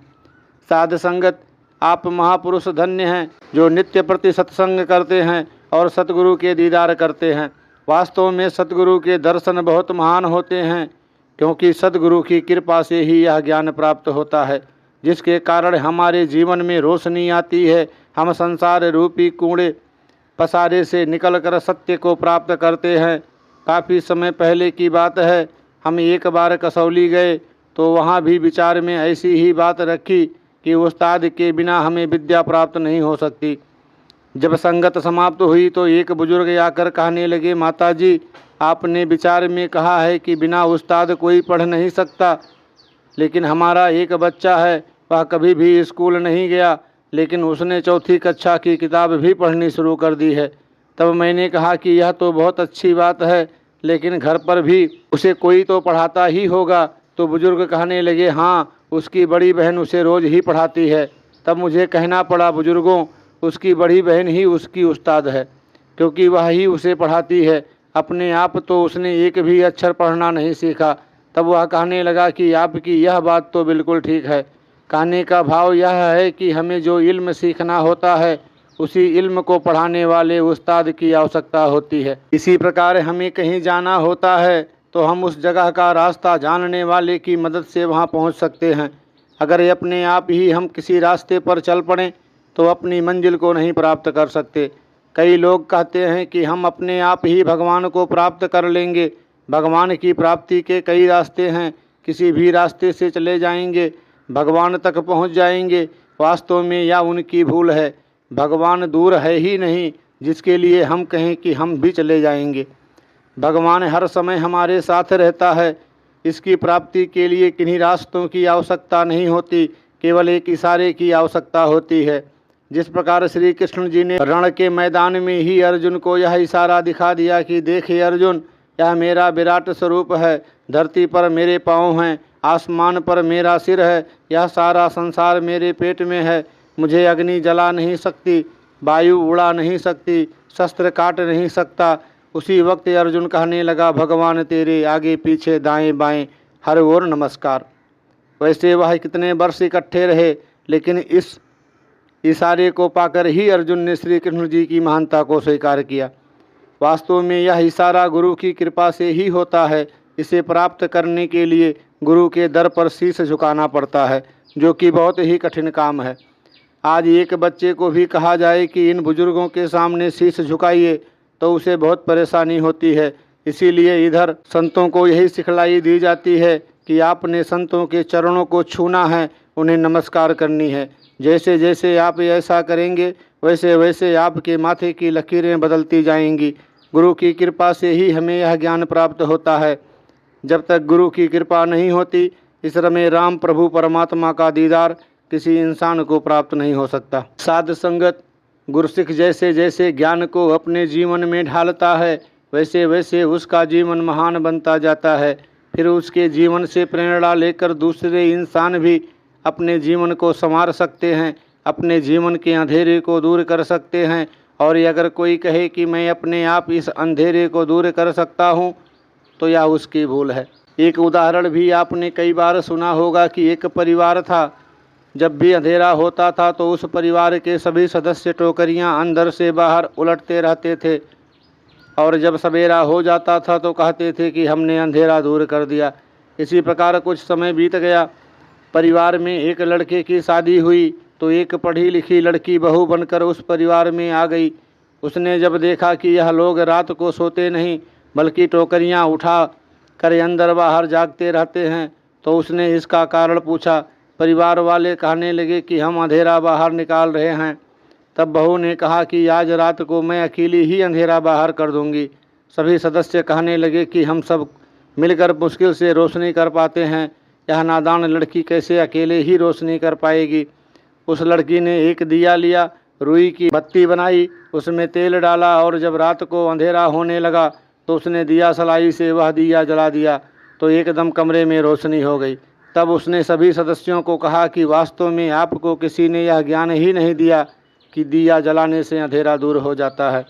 साध संगत, आप महापुरुष धन्य हैं जो नित्य प्रति सत्संग करते हैं और सतगुरु के दीदार करते हैं। वास्तव में सतगुरु के दर्शन बहुत महान होते हैं, क्योंकि सतगुरु की कृपा से ही यह ज्ञान प्राप्त होता है, जिसके कारण हमारे जीवन में रोशनी आती है। हम संसार रूपी कूड़े पसारे से निकलकर सत्य को प्राप्त करते हैं। काफ़ी समय पहले की बात है, हम एक बार कसौली गए तो वहाँ भी विचार में ऐसी ही बात रखी कि उस्ताद के बिना हमें विद्या प्राप्त नहीं हो सकती। जब संगत समाप्त हुई तो एक बुजुर्ग आकर कहने लगे, माताजी, आपने विचार में कहा है कि बिना उस्ताद कोई पढ़ नहीं सकता, लेकिन हमारा एक बच्चा है, वह कभी भी स्कूल नहीं गया, लेकिन उसने चौथी कक्षा की किताब भी पढ़नी शुरू कर दी है। तब मैंने कहा कि यह तो बहुत अच्छी बात है, लेकिन घर पर भी उसे कोई तो पढ़ाता ही होगा। तो बुजुर्ग कहने लगे, हाँ, उसकी बड़ी बहन उसे रोज़ ही पढ़ाती है। तब मुझे कहना पड़ा, बुजुर्गों, उसकी बड़ी बहन ही उसकी उस्ताद है, क्योंकि वह ही उसे पढ़ाती है। अपने आप तो उसने एक भी अक्षर पढ़ना नहीं सीखा। तब वह कहने लगा कि आपकी यह बात तो बिल्कुल ठीक है। कहने का भाव यह है कि हमें जो इल्म सीखना होता है, उसी इल्म को पढ़ाने वाले उस्ताद की आवश्यकता होती है। इसी प्रकार हमें कहीं जाना होता है तो हम उस जगह का रास्ता जानने वाले की मदद से वहां पहुंच सकते हैं। अगर अपने आप ही हम किसी रास्ते पर चल पड़ें तो अपनी मंजिल को नहीं प्राप्त कर सकते। कई लोग कहते हैं कि हम अपने आप ही भगवान को प्राप्त कर लेंगे। भगवान की प्राप्ति के कई रास्ते हैं, किसी भी रास्ते से चले जाएंगे भगवान तक पहुंच जाएंगे। वास्तव में यह उनकी भूल है। भगवान दूर है ही नहीं जिसके लिए हम कहें कि हम भी चले जाएंगे। भगवान हर समय हमारे साथ रहता है। इसकी प्राप्ति के लिए किन्हीं रास्तों की आवश्यकता नहीं होती, केवल एक इशारे की आवश्यकता होती है। जिस प्रकार श्री कृष्ण जी ने रण के मैदान में ही अर्जुन को यह इशारा दिखा दिया कि देखे अर्जुन, यह मेरा विराट स्वरूप है। धरती पर मेरे पाँव हैं, आसमान पर मेरा सिर है, यह सारा संसार मेरे पेट में है। मुझे अग्नि जला नहीं सकती, वायु उड़ा नहीं सकती, शस्त्र काट नहीं सकता। उसी वक्त अर्जुन कहने लगा, भगवान तेरे आगे पीछे दाएं बाएं हर ओर नमस्कार। वैसे वह कितने वर्ष इकट्ठे रहे, लेकिन इस इशारे को पाकर ही अर्जुन ने श्री कृष्ण जी की महानता को स्वीकार किया। वास्तव में यह इशारा गुरु की कृपा से ही होता है। इसे प्राप्त करने के लिए गुरु के दर पर शीश झुकाना पड़ता है, जो कि बहुत ही कठिन काम है। आज एक बच्चे को भी कहा जाए कि इन बुजुर्गों के सामने शीश झुकाइए तो उसे बहुत परेशानी होती है। इसीलिए इधर संतों को यही सिखलाई दी जाती है कि आपने संतों के चरणों को छूना है, उन्हें नमस्कार करनी है। जैसे जैसे आप ऐसा करेंगे वैसे वैसे आपके माथे की लकीरें बदलती जाएंगी। गुरु की कृपा से ही हमें यह ज्ञान प्राप्त होता है। जब तक गुरु की कृपा नहीं होती, इस रमे राम प्रभु परमात्मा का दीदार किसी इंसान को प्राप्त नहीं हो सकता। साध संगत, गुरसिख जैसे जैसे ज्ञान को अपने जीवन में ढालता है, वैसे वैसे उसका जीवन महान बनता जाता है। फिर उसके जीवन से प्रेरणा लेकर दूसरे इंसान भी अपने जीवन को संवार सकते हैं, अपने जीवन के अंधेरे को दूर कर सकते हैं। और अगर कोई कहे कि मैं अपने आप इस अंधेरे को दूर कर सकता हूँ, तो यह उसकी भूल है। एक उदाहरण भी आपने कई बार सुना होगा कि एक परिवार था। जब भी अंधेरा होता था तो उस परिवार के सभी सदस्य टोकरियां अंदर से बाहर उलटते रहते थे, और जब सवेरा हो जाता था तो कहते थे कि हमने अंधेरा दूर कर दिया। इसी प्रकार कुछ समय बीत गया। परिवार में एक लड़के की शादी हुई तो एक पढ़ी लिखी लड़की बहू बनकर उस परिवार में आ गई। उसने जब देखा कि यह लोग रात को सोते नहीं बल्कि टोकरियां उठा कर अंदर बाहर जागते रहते हैं, तो उसने इसका कारण पूछा। परिवार वाले कहने लगे कि हम अंधेरा बाहर निकाल रहे हैं। तब बहू ने कहा कि आज रात को मैं अकेली ही अंधेरा बाहर कर दूंगी। सभी सदस्य कहने लगे कि हम सब मिलकर मुश्किल से रोशनी कर पाते हैं, यह नादान लड़की कैसे अकेले ही रोशनी कर पाएगी। उस लड़की ने एक दिया लिया, रुई की बत्ती बनाई, उसमें तेल डाला और जब रात को अंधेरा होने लगा तो उसने दिया सलाई से वह दिया जला दिया। तो एकदम कमरे में रोशनी हो गई। तब उसने सभी सदस्यों को कहा कि वास्तव में आपको किसी ने यह ज्ञान ही नहीं दिया कि दिया जलाने से अंधेरा दूर हो जाता है।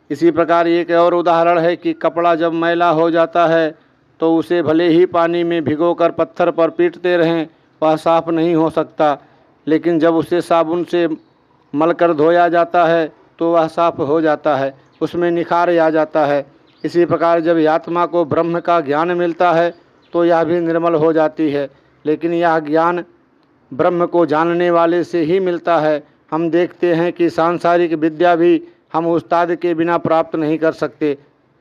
इसी प्रकार एक और उदाहरण है कि कपड़ा जब मैला हो जाता है तो उसे भले ही पानी में भिगोकर पत्थर पर पीटते रहें, वह साफ नहीं हो सकता, लेकिन जब उसे साबुन से मलकर धोया जाता है तो वह साफ हो जाता है, उसमें निखार आ जाता है। इसी प्रकार जब आत्मा को ब्रह्म का ज्ञान मिलता है तो यह भी निर्मल हो जाती है, लेकिन यह ज्ञान ब्रह्म को जानने वाले से ही मिलता है। हम देखते हैं कि सांसारिक विद्या भी हम उस्ताद के बिना प्राप्त नहीं कर सकते।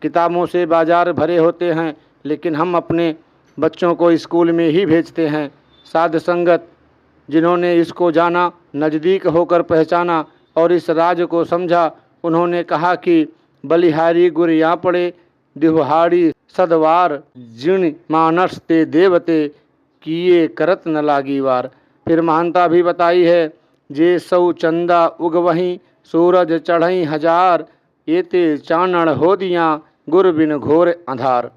किताबों से बाजार भरे होते हैं, लेकिन हम अपने बच्चों को स्कूल में ही भेजते हैं। साध संगत जिन्होंने इसको जाना, नज़दीक होकर पहचाना और इस राज को समझा, उन्होंने कहा कि बलिहारी गुर यहाँ पड़े, दिवहाड़ी सदवार, जिन मानस ते देवते, किए करत न लागी वार। फिर महानता भी बताई है, जे सौ चंदा उग वहीं, सूरज चढ़ई हजार, एते चानण हो दिया, गुर बिन घोर अंधार।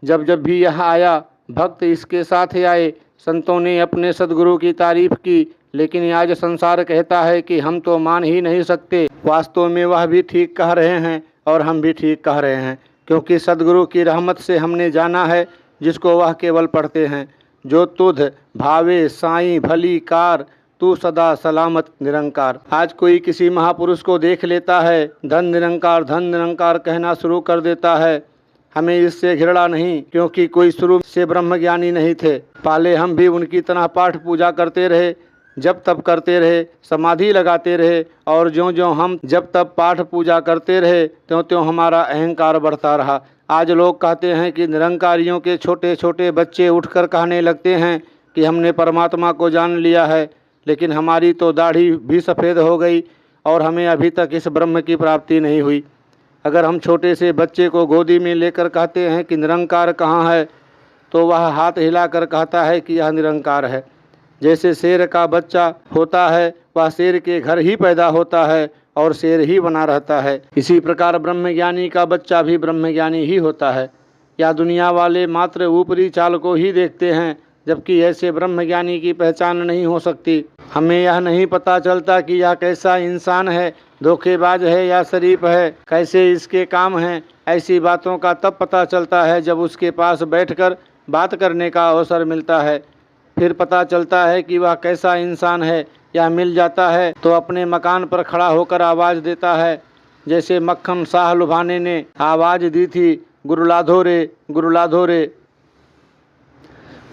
जब जब भी यह आया, भक्त इसके साथ आए। संतों ने अपने सदगुरु की तारीफ की, लेकिन आज संसार कहता है कि हम तो मान ही नहीं सकते। वास्तव में वह भी ठीक कह रहे हैं और हम भी ठीक कह रहे हैं, क्योंकि सदगुरु की रहमत से हमने जाना है जिसको वह केवल पढ़ते हैं। जो तुध भावे साईं भली कार, तू सदा सलामत निरंकार। आज कोई किसी महापुरुष को देख लेता है, धन निरंकार कहना शुरू कर देता है। हमें इससे घृणा नहीं, क्योंकि कोई शुरू से ब्रह्मज्ञानी नहीं थे। पहले हम भी उनकी तरह पाठ पूजा करते रहे, जब तब करते रहे, समाधि लगाते रहे, और ज्यों ज्यों हम जब तब पाठ पूजा करते रहे त्यों त्यों हमारा अहंकार बढ़ता रहा। आज लोग कहते हैं कि निरंकारियों के छोटे छोटे बच्चे उठकर कहने लगते हैं कि हमने परमात्मा को जान लिया है, लेकिन हमारी तो दाढ़ी भी सफ़ेद हो गई और हमें अभी तक इस ब्रह्म की प्राप्ति नहीं हुई। अगर हम छोटे से बच्चे को गोदी में लेकर कहते हैं कि निरंकार कहाँ है, तो वह हाथ हिलाकर कहता है कि यह निरंकार है। जैसे शेर का बच्चा होता है, वह शेर के घर ही पैदा होता है और शेर ही बना रहता है। इसी प्रकार ब्रह्मज्ञानी का बच्चा भी ब्रह्मज्ञानी ही होता है। या दुनिया वाले मात्र ऊपरी चाल को ही देखते हैं, जबकि ऐसे ब्रह्मज्ञानी की पहचान नहीं हो सकती। हमें यह नहीं पता चलता कि यह कैसा इंसान है, धोखेबाज है या शरीफ है, कैसे इसके काम हैं। ऐसी बातों का तब पता चलता है जब उसके पास बैठकर बात करने का अवसर मिलता है। फिर पता चलता है कि वह कैसा इंसान है। यह मिल जाता है तो अपने मकान पर खड़ा होकर आवाज़ देता है, जैसे मक्खन शाह लुभाने ने आवाज़ दी थी, गुरुलाधो रे, गुरुलाधो रे।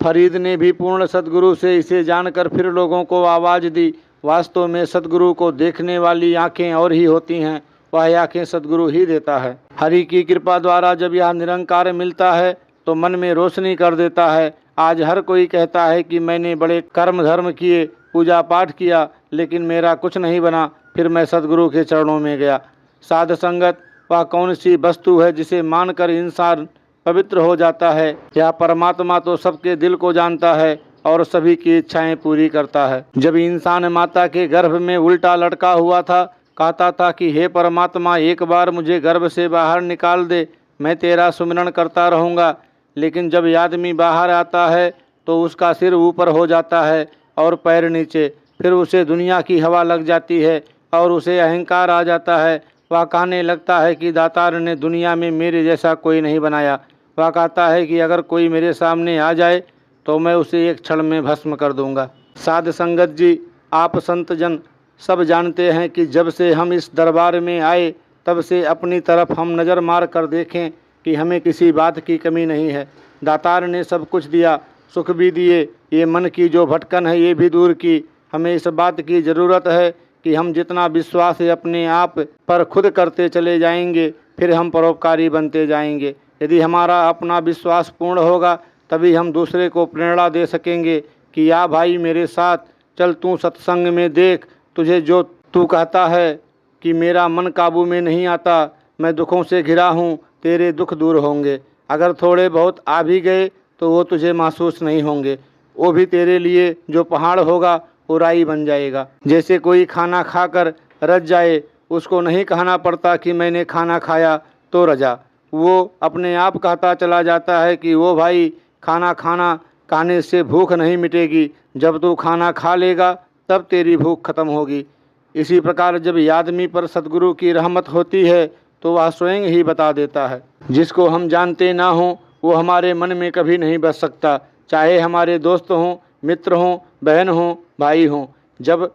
फरीद ने भी पूर्ण सद्गुरु से इसे जानकर फिर लोगों को आवाज़ दी। वास्तव में सद्गुरु को देखने वाली आँखें और ही होती हैं, वह आँखें सद्गुरु ही देता है। हरि की कृपा द्वारा जब यह निरंकार मिलता है तो मन में रोशनी कर देता है। आज हर कोई कहता है कि मैंने बड़े कर्म धर्म किए, पूजा पाठ किया, लेकिन मेरा कुछ नहीं बना। फिर मैं सद्गुरु के चरणों में गया। साध संगत वह कौन सी वस्तु है जिसे मानकर इंसान पवित्र हो जाता है? यह परमात्मा तो सबके दिल को जानता है और सभी की इच्छाएं पूरी करता है। जब इंसान माता के गर्भ में उल्टा लटका हुआ था, कहता था कि हे परमात्मा, एक बार मुझे गर्भ से बाहर निकाल दे, मैं तेरा सुमिरन करता रहूँगा। लेकिन जब आदमी बाहर आता है तो उसका सिर ऊपर हो जाता है और पैर नीचे। फिर उसे दुनिया की हवा लग जाती है और उसे अहंकार आ जाता है। वह कहने लगता है कि दातार ने दुनिया में मेरे जैसा कोई नहीं बनाया। वह कहता है कि अगर कोई मेरे सामने आ जाए तो मैं उसे एक क्षण में भस्म कर दूंगा। साध संगत जी, आप संत जन सब जानते हैं कि जब से हम इस दरबार में आए तब से अपनी तरफ हम नज़र मार कर देखें कि हमें किसी बात की कमी नहीं है। दातार ने सब कुछ दिया, सुख भी दिए, ये मन की जो भटकन है ये भी दूर की। हमें इस बात की ज़रूरत है कि हम जितना विश्वास अपने आप पर खुद करते चले जाएंगे, फिर हम परोपकारी बनते जाएंगे। यदि हमारा अपना विश्वास पूर्ण होगा तभी हम दूसरे को प्रेरणा दे सकेंगे कि या भाई मेरे साथ चल, तू सत्संग में देख, तुझे जो तू कहता है कि मेरा मन काबू में नहीं आता, मैं दुखों से घिरा हूँ, तेरे दुख दूर होंगे। अगर थोड़े बहुत आ भी गए तो वो तुझे महसूस नहीं होंगे। वो भी तेरे लिए जो पहाड़ होगा वो राई बन जाएगा। जैसे कोई खाना खाकर रज जाए, उसको नहीं कहना पड़ता कि मैंने खाना खाया तो रजा। वो अपने आप कहता चला जाता है कि वो भाई खाने से भूख नहीं मिटेगी, जब तू खाना खा लेगा तब तेरी भूख खत्म होगी। इसी प्रकार जब आदमी पर सद्गुरु की रहमत होती है तो वह स्वयं ही बता देता है। जिसको हम जानते ना हों वो हमारे मन में कभी नहीं बस सकता, चाहे हमारे दोस्त हों, मित्र हों, बहन हों, भाई हों। जब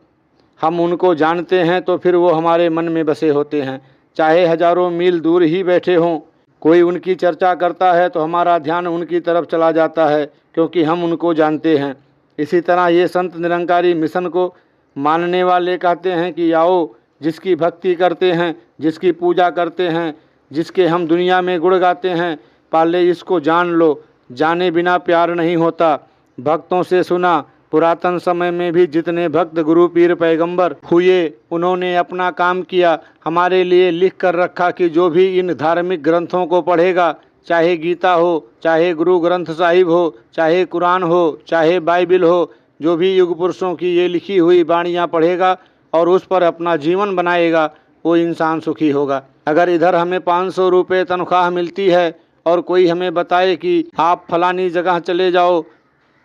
हम उनको जानते हैं तो फिर वो हमारे मन में बसे होते हैं, चाहे हजारों मील दूर ही बैठे हों। कोई उनकी चर्चा करता है तो हमारा ध्यान उनकी तरफ चला जाता है, क्योंकि हम उनको जानते हैं। इसी तरह ये संत निरंकारी मिशन को मानने वाले कहते हैं कि आओ, जिसकी भक्ति करते हैं, जिसकी पूजा करते हैं, जिसके हम दुनिया में गुण गाते हैं, पहले इसको जान लो। जाने बिना प्यार नहीं होता। भक्तों से सुना, पुरातन समय में भी जितने भक्त गुरु पीर पैगंबर हुए उन्होंने अपना काम किया। हमारे लिए लिख कर रखा कि जो भी इन धार्मिक ग्रंथों को पढ़ेगा, चाहे गीता हो, चाहे गुरु ग्रंथ साहिब हो, चाहे कुरान हो, चाहे बाइबिल हो, जो भी युग पुरुषों की ये लिखी हुई वाणियाँ पढ़ेगा और उस पर अपना जीवन बनाएगा, वो इंसान सुखी होगा। अगर इधर हमें 500 रुपये तनख्वाह मिलती है और कोई हमें बताए कि आप फलानी जगह चले जाओ,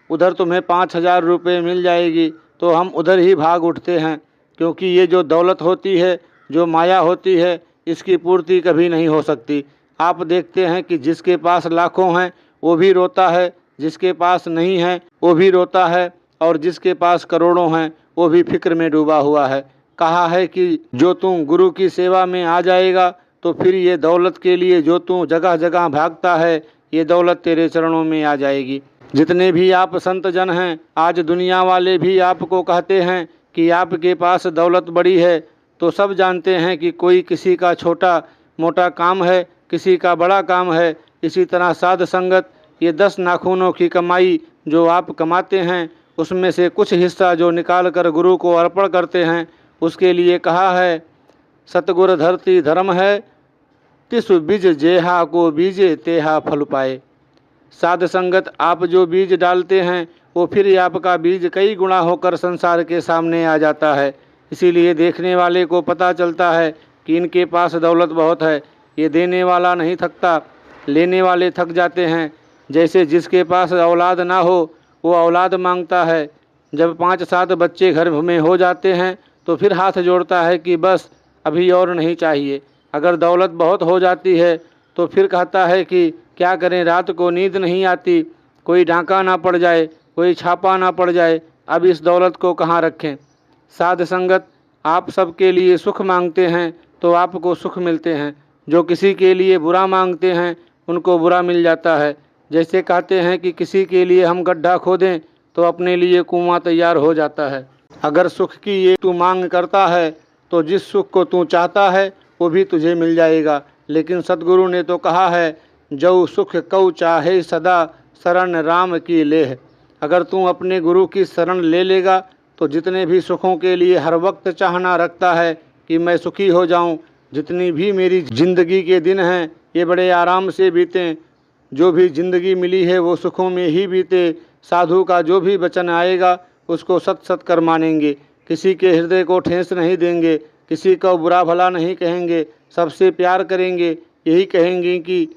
उधर तुम्हें 5,000 रुपये मिल जाएगी, तो हम उधर ही भाग उठते हैं। क्योंकि ये जो दौलत होती है, जो माया होती है, इसकी पूर्ति कभी नहीं हो सकती। आप देखते हैं कि जिसके पास लाखों हैं वो भी रोता है, जिसके पास नहीं है वो भी रोता है, और जिसके पास करोड़ों हैं वो भी फिक्र में डूबा हुआ है। कहा है कि जो तू गुरु की सेवा में आ जाएगा तो फिर ये दौलत के लिए जो तू जगह जगह भागता है, ये दौलत तेरे चरणों में आ जाएगी। जितने भी आप संत जन हैं, आज दुनिया वाले भी आपको कहते हैं कि आपके पास दौलत बड़ी है, तो सब जानते हैं कि कोई किसी का छोटा मोटा काम है, किसी का बड़ा काम है। इसी तरह साध संगत, ये 10 नाखूनों की कमाई जो आप कमाते हैं, उसमें से कुछ हिस्सा जो निकाल कर गुरु को अर्पण करते हैं, उसके लिए कहा है सतगुर धरती धर्म है, तिसु बीज जेहा को बीजे तेहा फल पाए। साध संगत, आप जो बीज डालते हैं वो फिर आपका बीज कई गुना होकर संसार के सामने आ जाता है। इसीलिए देखने वाले को पता चलता है कि इनके पास दौलत बहुत है। ये देने वाला नहीं थकता, लेने वाले थक जाते हैं। जैसे जिसके पास औलाद ना हो वो औलाद मांगता है। जब 5-7 बच्चे घर में हो जाते हैं तो फिर हाथ जोड़ता है कि बस अभी और नहीं चाहिए। अगर दौलत बहुत हो जाती है तो फिर कहता है कि क्या करें, रात को नींद नहीं आती, कोई डाका ना पड़ जाए, कोई छापा ना पड़ जाए, अब इस दौलत को कहाँ रखें। साध संगत, आप सबके लिए सुख मांगते हैं तो आपको सुख मिलते हैं। जो किसी के लिए बुरा मांगते हैं उनको बुरा मिल जाता है। जैसे कहते हैं कि किसी के लिए हम गड्ढा खोदें तो अपने लिए कुआं तैयार हो जाता है। अगर सुख की ये तू मांग करता है तो जिस सुख को तू चाहता है वो भी तुझे मिल जाएगा। लेकिन सतगुरु ने तो कहा है, जो सुख कऊ चाहे सदा शरण राम की लेह। अगर तू अपने गुरु की शरण ले लेगा तो जितने भी सुखों के लिए हर वक्त चाहना रखता है कि मैं सुखी हो जाऊं, जितनी भी मेरी ज़िंदगी के दिन हैं ये बड़े आराम से बीतें, जो भी ज़िंदगी मिली है वो सुखों में ही बीते। साधु का जो भी वचन आएगा उसको सत सत कर मानेंगे, किसी के हृदय को ठेस नहीं देंगे, किसी को बुरा भला नहीं कहेंगे, सबसे प्यार करेंगे। यही कहेंगे कि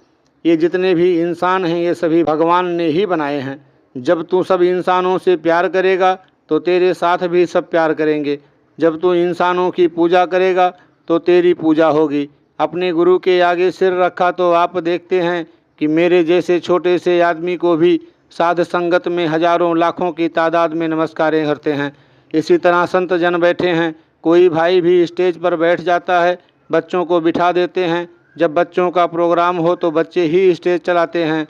ये जितने भी इंसान हैं ये सभी भगवान ने ही बनाए हैं। जब तू सब इंसानों से प्यार करेगा तो तेरे साथ भी सब प्यार करेंगे। जब तू इंसानों की पूजा करेगा तो तेरी पूजा होगी। अपने गुरु के आगे सिर रखा तो आप देखते हैं कि मेरे जैसे छोटे से आदमी को भी साध संगत में हजारों लाखों की तादाद में नमस्कारें करते हैं। इसी तरह संत जन बैठे हैं। कोई भाई भी स्टेज पर बैठ जाता है, बच्चों को बिठा देते हैं। जब बच्चों का प्रोग्राम हो तो बच्चे ही स्टेज चलाते हैं,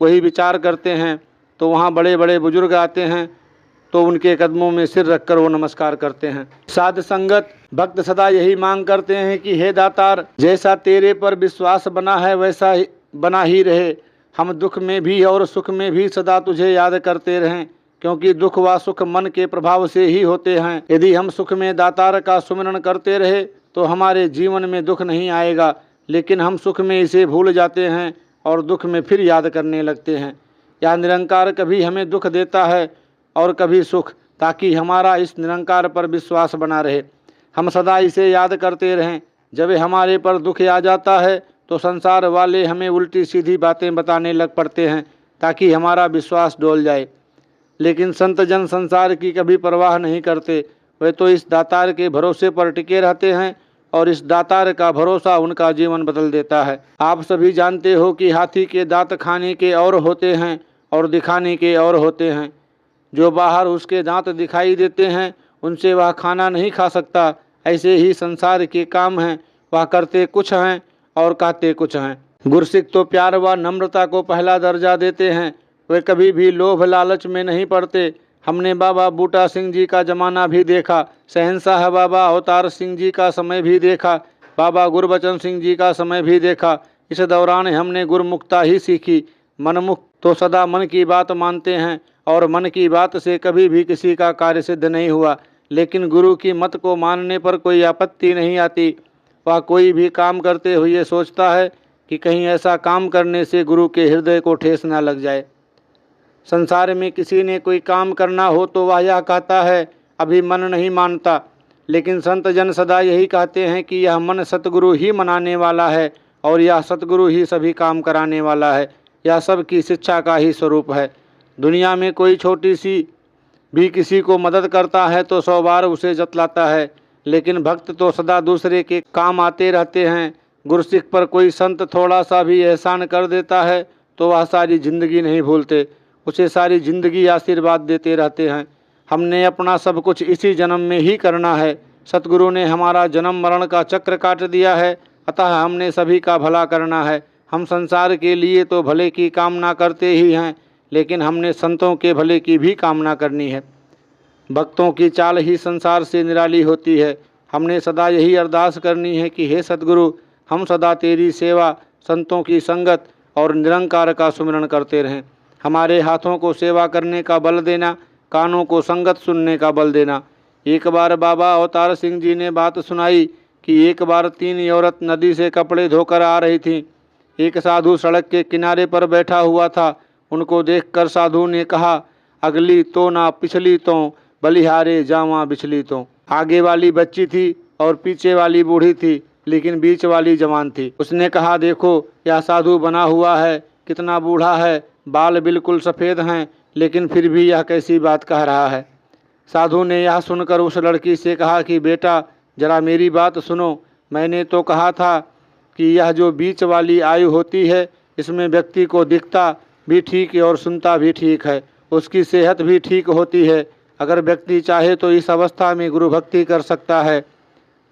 वही विचार करते हैं। तो वहाँ बड़े बड़े बुजुर्ग आते हैं तो उनके कदमों में सिर रखकर वो नमस्कार करते हैं। साध संगत, भक्त सदा यही मांग करते हैं कि हे दातार, जैसा तेरे पर विश्वास बना है वैसा बना ही रहे। हम दुख में भी और सुख में भी सदा तुझे याद करते रहें, क्योंकि दुख व सुख मन के प्रभाव से ही होते हैं। यदि हम सुख में दातार का सुमिरन करते रहे तो हमारे जीवन में दुख नहीं आएगा, लेकिन हम सुख में इसे भूल जाते हैं और दुख में फिर याद करने लगते हैं। यह निरंकार कभी हमें दुख देता है और कभी सुख, ताकि हमारा इस निरंकार पर विश्वास बना रहे। हम सदा इसे याद करते रहें। जब हमारे पर दुख आ जाता है तो संसार वाले हमें उल्टी सीधी बातें बताने लग पड़ते हैं। ताकि हमारा विश्वास डोल जाए। लेकिन संत जन संसार की कभी परवाह नहीं करते, वे तो इस दातार के भरोसे पर टिके रहते हैं और इस दातार का भरोसा उनका जीवन बदल देता है। आप सभी जानते हो कि हाथी के दांत खाने के और होते हैं और दिखाने के और होते हैं। जो बाहर उसके दांत दिखाई देते हैं उनसे वह खाना नहीं खा सकता। ऐसे ही संसार के काम हैं, वह करते कुछ हैं और कहते कुछ हैं। गुरसिक तो प्यार व नम्रता को पहला दर्जा देते हैं, वे कभी भी लोभ लालच में नहीं पड़ते। हमने बाबा बूटा सिंह जी का ज़माना भी देखा, शहंशाह बाबा अवतार सिंह जी का समय भी देखा, बाबा गुरबचन सिंह जी का समय भी देखा। इस दौरान हमने गुरमुखता ही सीखी। मनमुख तो सदा मन की बात मानते हैं और मन की बात से कभी भी किसी का कार्य सिद्ध नहीं हुआ। लेकिन गुरु की मत को मानने पर कोई आपत्ति नहीं आती। वह कोई भी काम करते हुए सोचता है कि कहीं ऐसा काम करने से गुरु के हृदय को ठेस न लग जाए। संसार में किसी ने कोई काम करना हो तो वह यह कहता है, अभी मन नहीं मानता। लेकिन संत जन सदा यही कहते हैं कि यह मन सतगुरु ही मनाने वाला है और यह सतगुरु ही सभी काम कराने वाला है। यह सब की शिक्षा का ही स्वरूप है। दुनिया में कोई छोटी सी भी किसी को मदद करता है तो 100 बार उसे जतलाता है, लेकिन भक्त तो सदा दूसरे के काम आते रहते हैं। गुरसिक पर कोई संत थोड़ा सा भी एहसान कर देता है तो वह सारी जिंदगी नहीं भूलते, उसे सारी जिंदगी आशीर्वाद देते रहते हैं। हमने अपना सब कुछ इसी जन्म में ही करना है। सतगुरु ने हमारा जन्म मरण का चक्र काट दिया है, अतः हमने सभी का भला करना है। हम संसार के लिए तो भले की कामना करते ही हैं, लेकिन हमने संतों के भले की भी कामना करनी है। भक्तों की चाल ही संसार से निराली होती है। हमने सदा यही अरदास करनी है कि हे सतगुरु, हम सदा तेरी सेवा, संतों की संगत और निरंकार का सुमिरन करते रहें। हमारे हाथों को सेवा करने का बल देना, कानों को संगत सुनने का बल देना। एक बार बाबा अवतार सिंह जी ने बात सुनाई कि एक बार 3 औरत नदी से कपड़े धोकर आ रही थीं। एक साधु सड़क के किनारे पर बैठा हुआ था। उनको देखकर साधु ने कहा, अगली तो ना पिछली तो, बलिहारे जावा बिछली तो। आगे वाली बच्ची थी और पीछे वाली बूढ़ी थी, लेकिन बीच वाली जवान थी। उसने कहा, देखो यह साधु बना हुआ है, कितना बूढ़ा है, बाल बिल्कुल सफ़ेद हैं, लेकिन फिर भी यह कैसी बात कह रहा है। साधु ने यह सुनकर उस लड़की से कहा कि बेटा जरा मेरी बात सुनो, मैंने तो कहा था कि यह जो बीच वाली आयु होती है, इसमें व्यक्ति को दिखता भी ठीक है और सुनता भी ठीक है, उसकी सेहत भी ठीक होती है। अगर व्यक्ति चाहे तो इस अवस्था में गुरु भक्ति कर सकता है।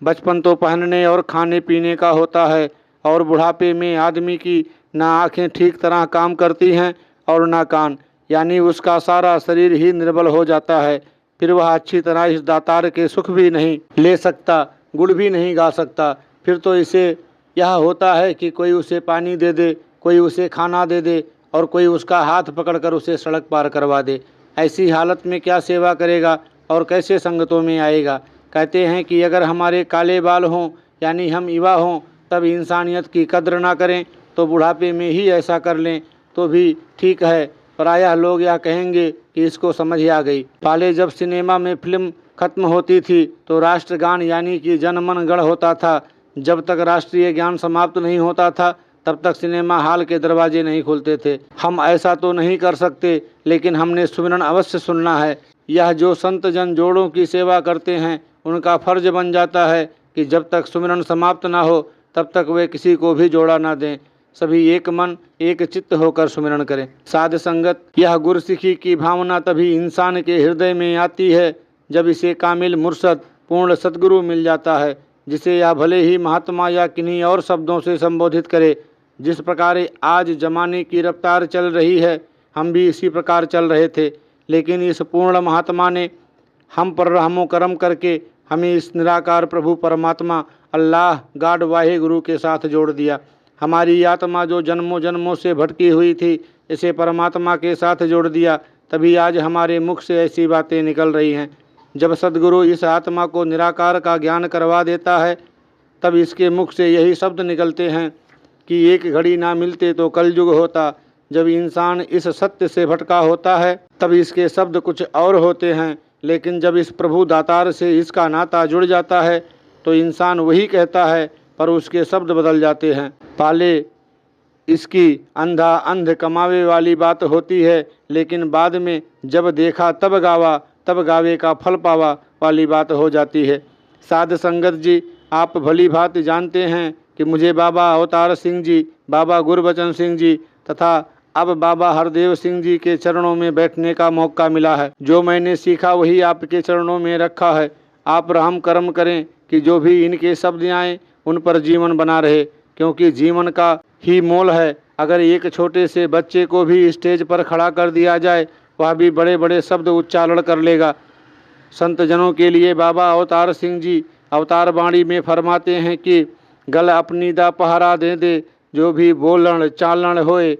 बचपन तो पहनने और खाने पीने का होता है और बुढ़ापे में आदमी की ना आँखें ठीक तरह काम करती हैं और ना कान, यानी उसका सारा शरीर ही निर्बल हो जाता है। फिर वह अच्छी तरह इस दातार के सुख भी नहीं ले सकता, गुड़ भी नहीं गा सकता। फिर तो इसे यह होता है कि कोई उसे पानी दे दे, कोई उसे खाना दे दे और कोई उसका हाथ पकड़कर उसे सड़क पार करवा दे। ऐसी हालत में क्या सेवा करेगा और कैसे संगतों में आएगा। कहते हैं कि अगर हमारे काले बाल हों, यानी हम युवा हों, तब इंसानियत की कद्र ना करें तो बुढ़ापे में ही ऐसा कर लें तो भी ठीक है। प्रायः लोग यह कहेंगे कि इसको समझ आ गई। पहले जब सिनेमा में फिल्म खत्म होती थी तो राष्ट्रगान यानी कि जनमन गण होता था। जब तक राष्ट्रीय ज्ञान समाप्त नहीं होता था तब तक सिनेमा हॉल के दरवाजे नहीं खुलते थे। हम ऐसा तो नहीं कर सकते, लेकिन हमने सुमिरन अवश्य सुनना है। यह जो संत जन जोड़ों की सेवा करते हैं, उनका फर्ज बन जाता है कि जब तक सुमिरन समाप्त ना हो तब तक वे किसी को भी जोड़ा ना दें। सभी एक मन एक चित्त होकर सुमिरन करें। साध संगत, यह गुरसिखी की भावना तभी इंसान के हृदय में आती है जब इसे कामिल मुर्शद पूर्ण सतगुरु मिल जाता है, जिसे यह भले ही महात्मा या किन्हीं और शब्दों से संबोधित करे। जिस प्रकार आज जमाने की रफ्तार चल रही है, हम भी इसी प्रकार चल रहे थे, लेकिन इस पूर्ण महात्मा ने हम पर रहमो करम करके हमें इस निराकार प्रभु परमात्मा अल्लाह गॉड वाहे गुरु के साथ जोड़ दिया। हमारी आत्मा जो जन्मों जन्मों से भटकी हुई थी, इसे परमात्मा के साथ जोड़ दिया। तभी आज हमारे मुख से ऐसी बातें निकल रही हैं। जब सद्गुरु इस आत्मा को निराकार का ज्ञान करवा देता है, तब इसके मुख से यही शब्द निकलते हैं कि एक घड़ी ना मिलते तो कलयुग होता। जब इंसान इस सत्य से भटका होता है तब इसके शब्द कुछ और होते हैं, लेकिन जब इस प्रभु दातार से इसका नाता जुड़ जाता है तो इंसान वही कहता है, पर उसके शब्द बदल जाते हैं। पहले इसकी अंधा अंध कमावे वाली बात होती है, लेकिन बाद में जब देखा तब गावा, तब गावे का फल पावा वाली बात हो जाती है। साध संगत जी, आप भली भांति जानते हैं कि मुझे बाबा अवतार सिंह जी, बाबा गुरबचन सिंह जी तथा अब बाबा हरदेव सिंह जी के चरणों में बैठने का मौका मिला है। जो मैंने सीखा वही आपके चरणों में रखा है। आप रहम करम करें कि जो भी इनके शब्द आएँ उन पर जीवन बना रहे, क्योंकि जीवन का ही मोल है। अगर एक छोटे से बच्चे को भी स्टेज पर खड़ा कर दिया जाए, वह भी बड़े बड़े शब्द उच्चारण कर लेगा। संत जनों के लिए बाबा अवतार सिंह जी अवतार वाणी में फरमाते हैं कि गल अपनी दा पहरा दे दे, जो भी बोलन चालन होए।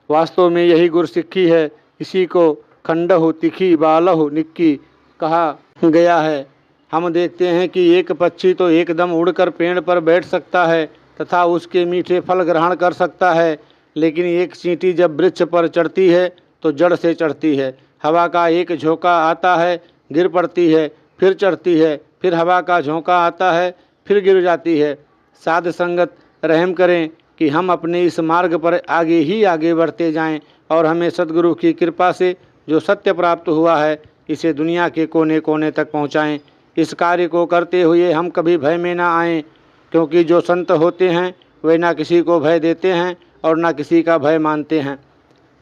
वास्तव में यही गुरसिक्खी है। इसी को खंडहु तिखी बालहु निक्की कहा गया है। हम देखते हैं कि एक पक्षी तो एकदम उड़कर पेड़ पर बैठ सकता है तथा उसके मीठे फल ग्रहण कर सकता है, लेकिन एक चींटी जब वृक्ष पर चढ़ती है तो जड़ से चढ़ती है। हवा का एक झोंका आता है, गिर पड़ती है, फिर चढ़ती है, फिर हवा का झोंका आता है, फिर गिर जाती है। साध संगत रहम करें कि हम अपने इस मार्ग पर आगे ही आगे बढ़ते जाएं और हमें सद्गुरु की कृपा से जो सत्य प्राप्त हुआ है इसे दुनिया के कोने कोने तक पहुंचाएं। इस कार्य को करते हुए हम कभी भय में ना आएं, क्योंकि जो संत होते हैं वे ना किसी को भय देते हैं और ना किसी का भय मानते हैं।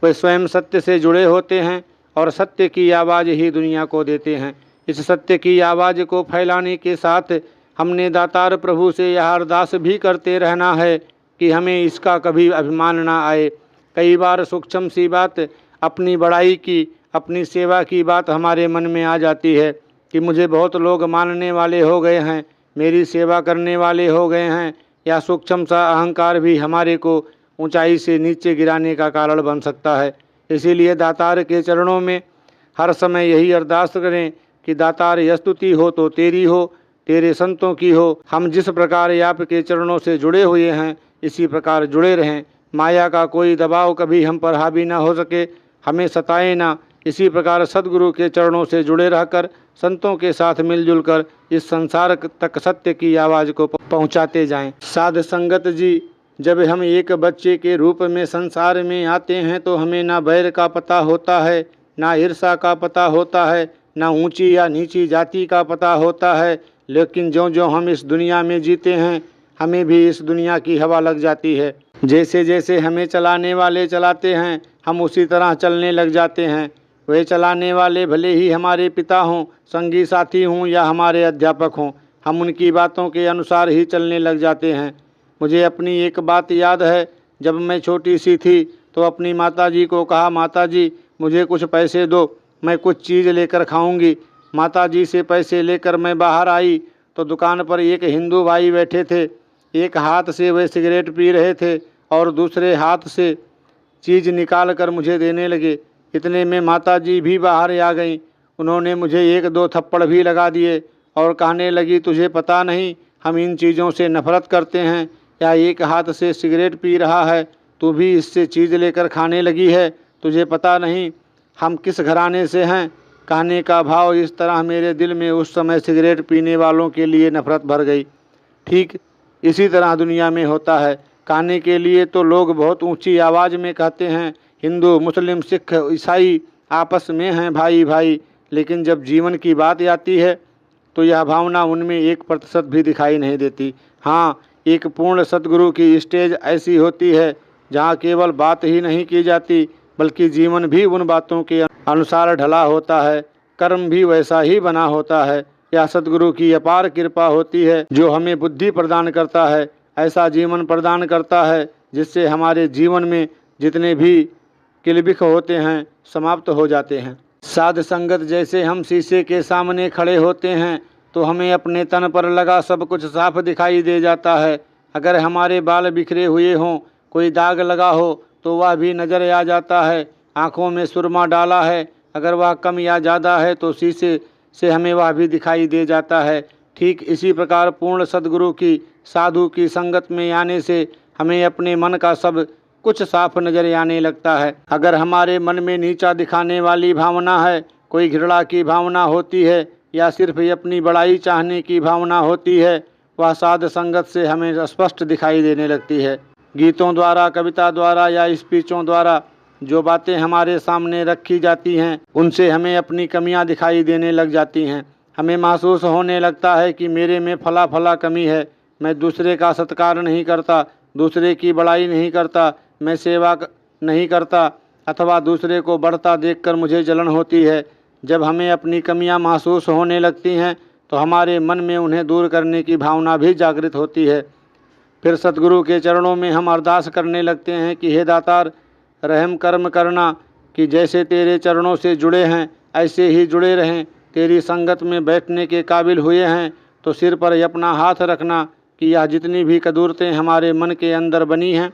वे स्वयं सत्य से जुड़े होते हैं और सत्य की आवाज़ ही दुनिया को देते हैं। इस सत्य की आवाज़ को फैलाने के साथ हमने दातार प्रभु से यह अरदास भी करते रहना है कि हमें इसका कभी अभिमान ना आए। कई बार सूक्ष्म सी बात, अपनी बड़ाई की, अपनी सेवा की बात हमारे मन में आ जाती है कि मुझे बहुत लोग मानने वाले हो गए हैं, मेरी सेवा करने वाले हो गए हैं, या सूक्ष्म सा अहंकार भी हमारे को ऊंचाई से नीचे गिराने का कारण बन सकता है। इसीलिए दातार के चरणों में हर समय यही अरदास करें कि दातार यह स्तुति हो तो तेरी हो, तेरे संतों की हो। हम जिस प्रकार आपके चरणों से जुड़े हुए हैं इसी प्रकार जुड़े रहें। माया का कोई दबाव कभी हम पर हावी ना हो सके, हमें सताए ना। इसी प्रकार सद्गुरु के चरणों से जुड़े रहकर संतों के साथ मिलजुल कर इस संसार तक सत्य की आवाज़ को पहुंचाते जाएं। साध संगत जी, जब हम एक बच्चे के रूप में संसार में आते हैं तो हमें ना बैर का पता होता है, ना ईर्षा का पता होता है, ना ऊंची या नीची जाति का पता होता है। लेकिन ज्यों ज्यों हम इस दुनिया में जीते हैं हमें भी इस दुनिया की हवा लग जाती है। जैसे जैसे हमें चलाने वाले चलाते हैं हम उसी तरह चलने लग जाते हैं। वे चलाने वाले भले ही हमारे पिता हों, संगी साथी हों या हमारे अध्यापक हों, हम उनकी बातों के अनुसार ही चलने लग जाते हैं। मुझे अपनी एक बात याद है, जब मैं छोटी सी थी तो अपनी माताजी को कहा, माताजी मुझे कुछ पैसे दो, मैं कुछ चीज़ लेकर खाऊंगी। माताजी से पैसे लेकर मैं बाहर आई तो दुकान पर एक हिंदू भाई बैठे थे। एक हाथ से वे सिगरेट पी रहे थे और दूसरे हाथ से चीज़ निकाल कर मुझे देने लगे। इतने में माताजी भी बाहर आ गईं। उन्होंने मुझे एक दो थप्पड़ भी लगा दिए और कहने लगी, तुझे पता नहीं हम इन चीज़ों से नफरत करते हैं, या एक हाथ से सिगरेट पी रहा है तू भी इससे चीज़ लेकर खाने लगी है, तुझे पता नहीं हम किस घराने से हैं। कहने का भाव इस तरह मेरे दिल में उस समय सिगरेट पीने वालों के लिए नफरत भर गई। ठीक इसी तरह दुनिया में होता है। कहने के लिए तो लोग बहुत ऊंची आवाज़ में कहते हैं हिंदू मुस्लिम सिख ईसाई आपस में हैं भाई भाई, लेकिन जब जीवन की बात आती है तो यह भावना उनमें 1% भी दिखाई नहीं देती। हाँ, एक पूर्ण सद्गुरु की स्टेज ऐसी होती है जहाँ केवल बात ही नहीं की जाती बल्कि जीवन भी उन बातों के अनुसार ढला होता है, कर्म भी वैसा ही बना होता है। यह सद्गुरु की अपार कृपा होती है जो हमें बुद्धि प्रदान करता है, ऐसा जीवन प्रदान करता है जिससे हमारे जीवन में जितने भी किलबिख होते हैं समाप्त हो जाते हैं। साध संगत, जैसे हम शीशे के सामने खड़े होते हैं तो हमें अपने तन पर लगा सब कुछ साफ दिखाई दे जाता है। अगर हमारे बाल बिखरे हुए हों, कोई दाग लगा हो तो वह भी नज़र आ जाता है। आँखों में सुरमा डाला है, अगर वह कम या ज़्यादा है तो शीशे से हमें वह भी दिखाई दे जाता है। ठीक इसी प्रकार पूर्ण सद्गुरु की साधु की संगत में आने से हमें अपने मन का सब कुछ साफ नजर आने लगता है। अगर हमारे मन में नीचा दिखाने वाली भावना है, कोई घृणा की भावना होती है या सिर्फ अपनी बड़ाई चाहने की भावना होती है, वह साध संगत से हमें स्पष्ट दिखाई देने लगती है। गीतों द्वारा, कविता द्वारा या स्पीचों द्वारा जो बातें हमारे सामने रखी जाती हैं उनसे हमें अपनी कमियां दिखाई देने लग जाती हैं। हमें महसूस होने लगता है कि मेरे में फला फला कमी है, मैं दूसरे का सत्कार नहीं करता, दूसरे की बड़ाई नहीं करता, मैं सेवा नहीं करता, अथवा दूसरे को बढ़ता देखकर मुझे जलन होती है। जब हमें अपनी कमियां महसूस होने लगती हैं तो हमारे मन में उन्हें दूर करने की भावना भी जागृत होती है। फिर सतगुरु के चरणों में हम अरदास करने लगते हैं कि हे दातार, रहम कर्म करना कि जैसे तेरे चरणों से जुड़े हैं ऐसे ही जुड़े रहें। तेरी संगत में बैठने के काबिल हुए हैं तो सिर पर अपना हाथ रखना कि यह जितनी भी कदूरतें हमारे मन के अंदर बनी हैं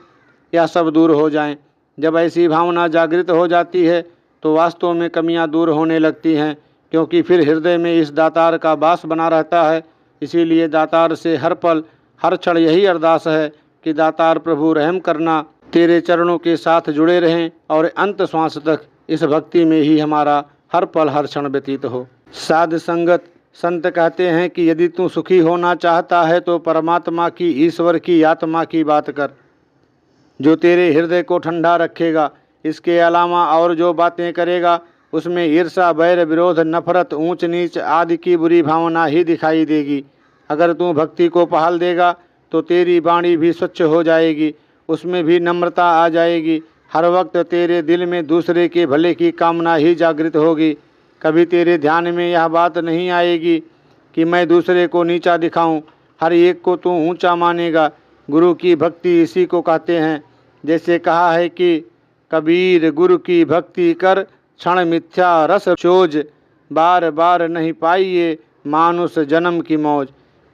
यह सब दूर हो जाएं। जब ऐसी भावना जागृत हो जाती है तो वास्तव में कमियां दूर होने लगती हैं, क्योंकि फिर हृदय में इस दातार का वास बना रहता है। इसीलिए दातार से हर पल हर क्षण यही अरदास है कि दातार प्रभु रहम करना, तेरे चरणों के साथ जुड़े रहें और अंत श्वास तक इस भक्ति में ही हमारा हर पल हर क्षण व्यतीत हो। साध संगत संत कहते हैं कि यदि तू सुखी होना चाहता है तो परमात्मा की, ईश्वर की, आत्मा की बात कर जो तेरे हृदय को ठंडा रखेगा। इसके अलावा और जो बातें करेगा उसमें ईर्षा, बैर, विरोध, नफरत, ऊंच नीच आदि की बुरी भावना ही दिखाई देगी। अगर तू भक्ति को पहल देगा तो तेरी वाणी भी स्वच्छ हो जाएगी, उसमें भी नम्रता आ जाएगी। हर वक्त तेरे दिल में दूसरे के भले की कामना ही जागृत होगी। कभी तेरे ध्यान में यह बात नहीं आएगी कि मैं दूसरे को नीचा दिखाऊं, हर एक को तू ऊंचा मानेगा। गुरु की भक्ति इसी को कहते हैं। जैसे कहा है कि कबीर गुरु की भक्ति कर, क्षण मिथ्या रस चोज, बार बार नहीं पाइए मानुष जन्म की मौज।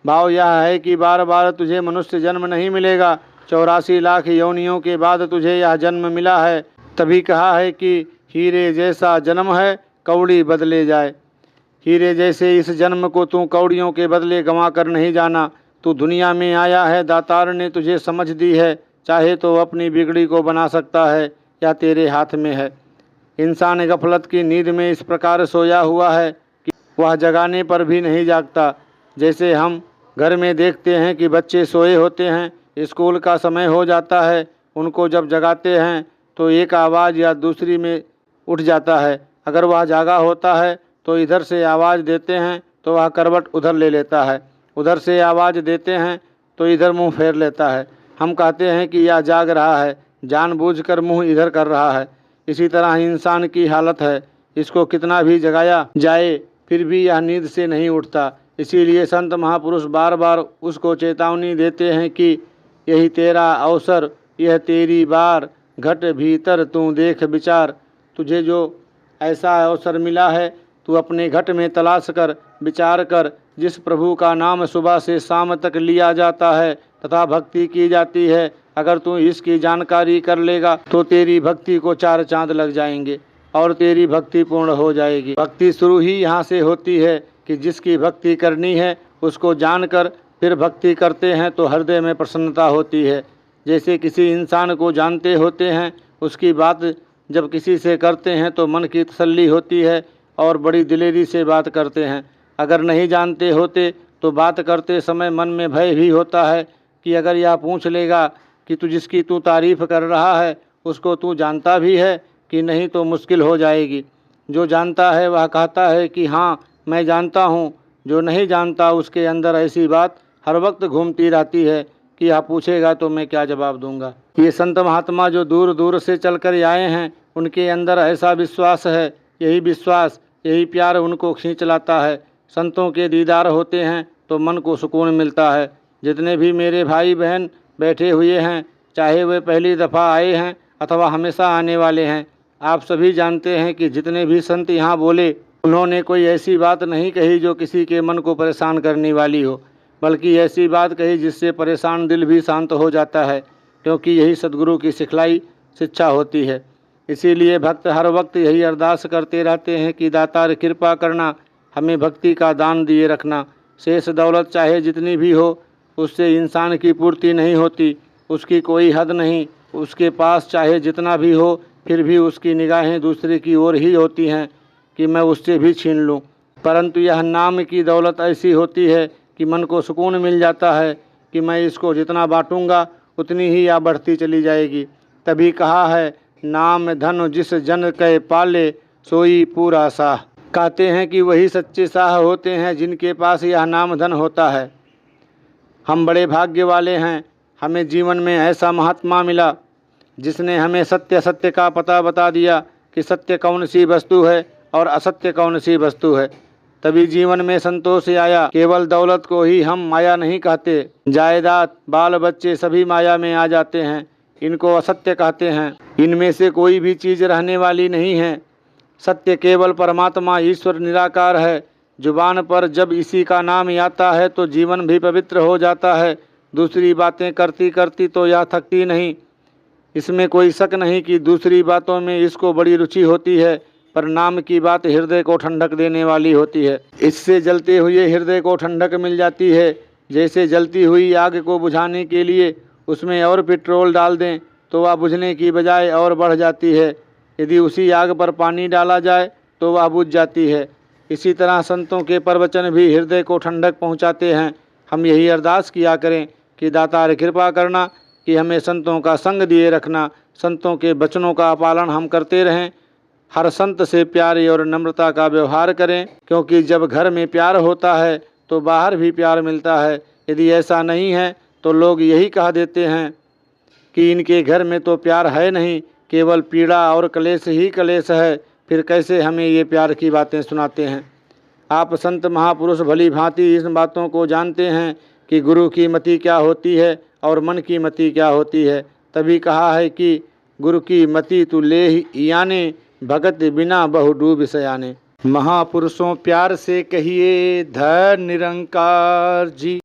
भाव यह है कि बार बार तुझे मनुष्य जन्म नहीं मिलेगा, 84 लाख योनियों के बाद तुझे यह जन्म मिला है। तभी कहा है कि हीरे जैसा जन्म है कौड़ी बदले जाए। हीरे जैसे इस जन्म को तू कौड़ियों के बदले गंवा कर नहीं जाना। तू दुनिया में आया है, दातार ने तुझे समझ दी है, चाहे तो अपनी बिगड़ी को बना सकता है, या तेरे हाथ में है। इंसान गफलत की नींद में इस प्रकार सोया हुआ है कि वह जगाने पर भी नहीं जागता। जैसे हम घर में देखते हैं कि बच्चे सोए होते हैं, स्कूल का समय हो जाता है, उनको जब जगाते हैं तो एक आवाज़ या दूसरी में उठ जाता है। अगर वह जागा होता है तो इधर से आवाज़ देते हैं तो वह करवट उधर ले लेता है, उधर से आवाज़ देते हैं तो इधर मुंह फेर लेता है। हम कहते हैं कि यह जाग रहा है, जानबूझकर मुंह इधर कर रहा है। इसी तरह इंसान की हालत है, इसको कितना भी जगाया जाए फिर भी यह नींद से नहीं उठता। इसीलिए संत महापुरुष बार बार उसको चेतावनी देते हैं कि यही तेरा अवसर, यह तेरी बार, घट भीतर तू देख विचार। तुझे जो ऐसा अवसर मिला है तू अपने घट में तलाश कर, विचार कर। जिस प्रभु का नाम सुबह से शाम तक लिया जाता है तथा भक्ति की जाती है, अगर तू इसकी जानकारी कर लेगा तो तेरी भक्ति को 4 चांद लग जाएंगे और तेरी भक्ति पूर्ण हो जाएगी। भक्ति शुरू ही यहाँ से होती है कि जिसकी भक्ति करनी है उसको जानकर फिर भक्ति करते हैं तो हृदय में प्रसन्नता होती है। जैसे किसी इंसान को जानते होते हैं, उसकी बात जब किसी से करते हैं तो मन की तसल्ली होती है और बड़ी दिलेरी से बात करते हैं। अगर नहीं जानते होते तो बात करते समय मन में भय भी होता है कि अगर यह पूछ लेगा कि तू जिसकी तू तारीफ़ कर रहा है उसको तू जानता भी है कि नहीं, तो मुश्किल हो जाएगी। जो जानता है वह कहता है कि हाँ मैं जानता हूँ, जो नहीं जानता उसके अंदर ऐसी बात हर वक्त घूमती रहती है कि यह पूछेगा तो मैं क्या जवाब दूंगा। ये संत महात्मा जो दूर दूर से चलकर आए हैं उनके अंदर ऐसा विश्वास है, यही विश्वास, यही प्यार उनको खींच लाता है। संतों के दीदार होते हैं तो मन को सुकून मिलता है। जितने भी मेरे भाई बहन बैठे हुए हैं, चाहे वे पहली दफ़ा आए हैं अथवा हमेशा आने वाले हैं, आप सभी जानते हैं कि जितने भी संत यहाँ बोले उन्होंने कोई ऐसी बात नहीं कही जो किसी के मन को परेशान करने वाली हो, बल्कि ऐसी बात कही जिससे परेशान दिल भी शांत हो जाता है, क्योंकि यही सद्गुरु की सिखलाई शिक्षा होती है। इसीलिए भक्त हर वक्त यही अरदास करते रहते हैं कि दातार कृपा करना, हमें भक्ति का दान दिए रखना। शेष दौलत चाहे जितनी भी हो उससे इंसान की पूर्ति नहीं होती, उसकी कोई हद नहीं। उसके पास चाहे जितना भी हो फिर भी उसकी निगाहें दूसरे की ओर ही होती हैं कि मैं उससे भी छीन लूं। परंतु यह नाम की दौलत ऐसी होती है कि मन को सुकून मिल जाता है कि मैं इसको जितना बांटूंगा उतनी ही या बढ़ती चली जाएगी। तभी कहा है, नाम धन जिस जन कै पाले, सोई पूरा साह। कहते हैं कि वही सच्चे साह होते हैं जिनके पास यह नाम धन होता है। हम बड़े भाग्य वाले हैं, हमें जीवन में ऐसा महात्मा मिला जिसने हमें सत्य असत्य का पता बता दिया कि सत्य कौन सी वस्तु है और असत्य कौन सी वस्तु है। तभी जीवन में संतोष आया। केवल दौलत को ही हम माया नहीं कहते, जायदाद, बाल बच्चे सभी माया में आ जाते हैं, इनको असत्य कहते हैं। इनमें से कोई भी चीज़ रहने वाली नहीं है। सत्य केवल परमात्मा ईश्वर निराकार है। जुबान पर जब इसी का नाम आता है तो जीवन भी पवित्र हो जाता है। दूसरी बातें करती करती तो यह थकती नहीं। इसमें कोई शक नहीं कि दूसरी बातों में इसको बड़ी रुचि होती है, पर नाम की बात हृदय को ठंडक देने वाली होती है। इससे जलते हुए हृदय को ठंडक मिल जाती है। जैसे जलती हुई आग को बुझाने के लिए उसमें और पेट्रोल डाल दें तो वह बुझने की बजाय और बढ़ जाती है। यदि उसी आग पर पानी डाला जाए तो वह बुझ जाती है। इसी तरह संतों के प्रवचन भी हृदय को ठंडक पहुंचाते हैं। हम यही अरदास किया करें कि दातार कृपा करना कि हमें संतों का संग दिए रखना, संतों के वचनों का पालन हम करते रहें। हर संत से प्यार और नम्रता का व्यवहार करें, क्योंकि जब घर में प्यार होता है तो बाहर भी प्यार मिलता है। यदि ऐसा नहीं है तो लोग यही कह देते हैं कि इनके घर में तो प्यार है नहीं, केवल पीड़ा और कलेश ही कलेश है। फिर कैसे हमें ये प्यार की बातें सुनाते हैं। आप संत महापुरुष भली भांति इन बातों को जानते हैं कि गुरु की मति क्या होती है और मन की मति क्या होती है। तभी कहा है कि गुरु की मति तू ले ही याने, भगत बिना बहु डूब सयाने। महापुरुषों प्यार से कहिए धन निरंकार जी।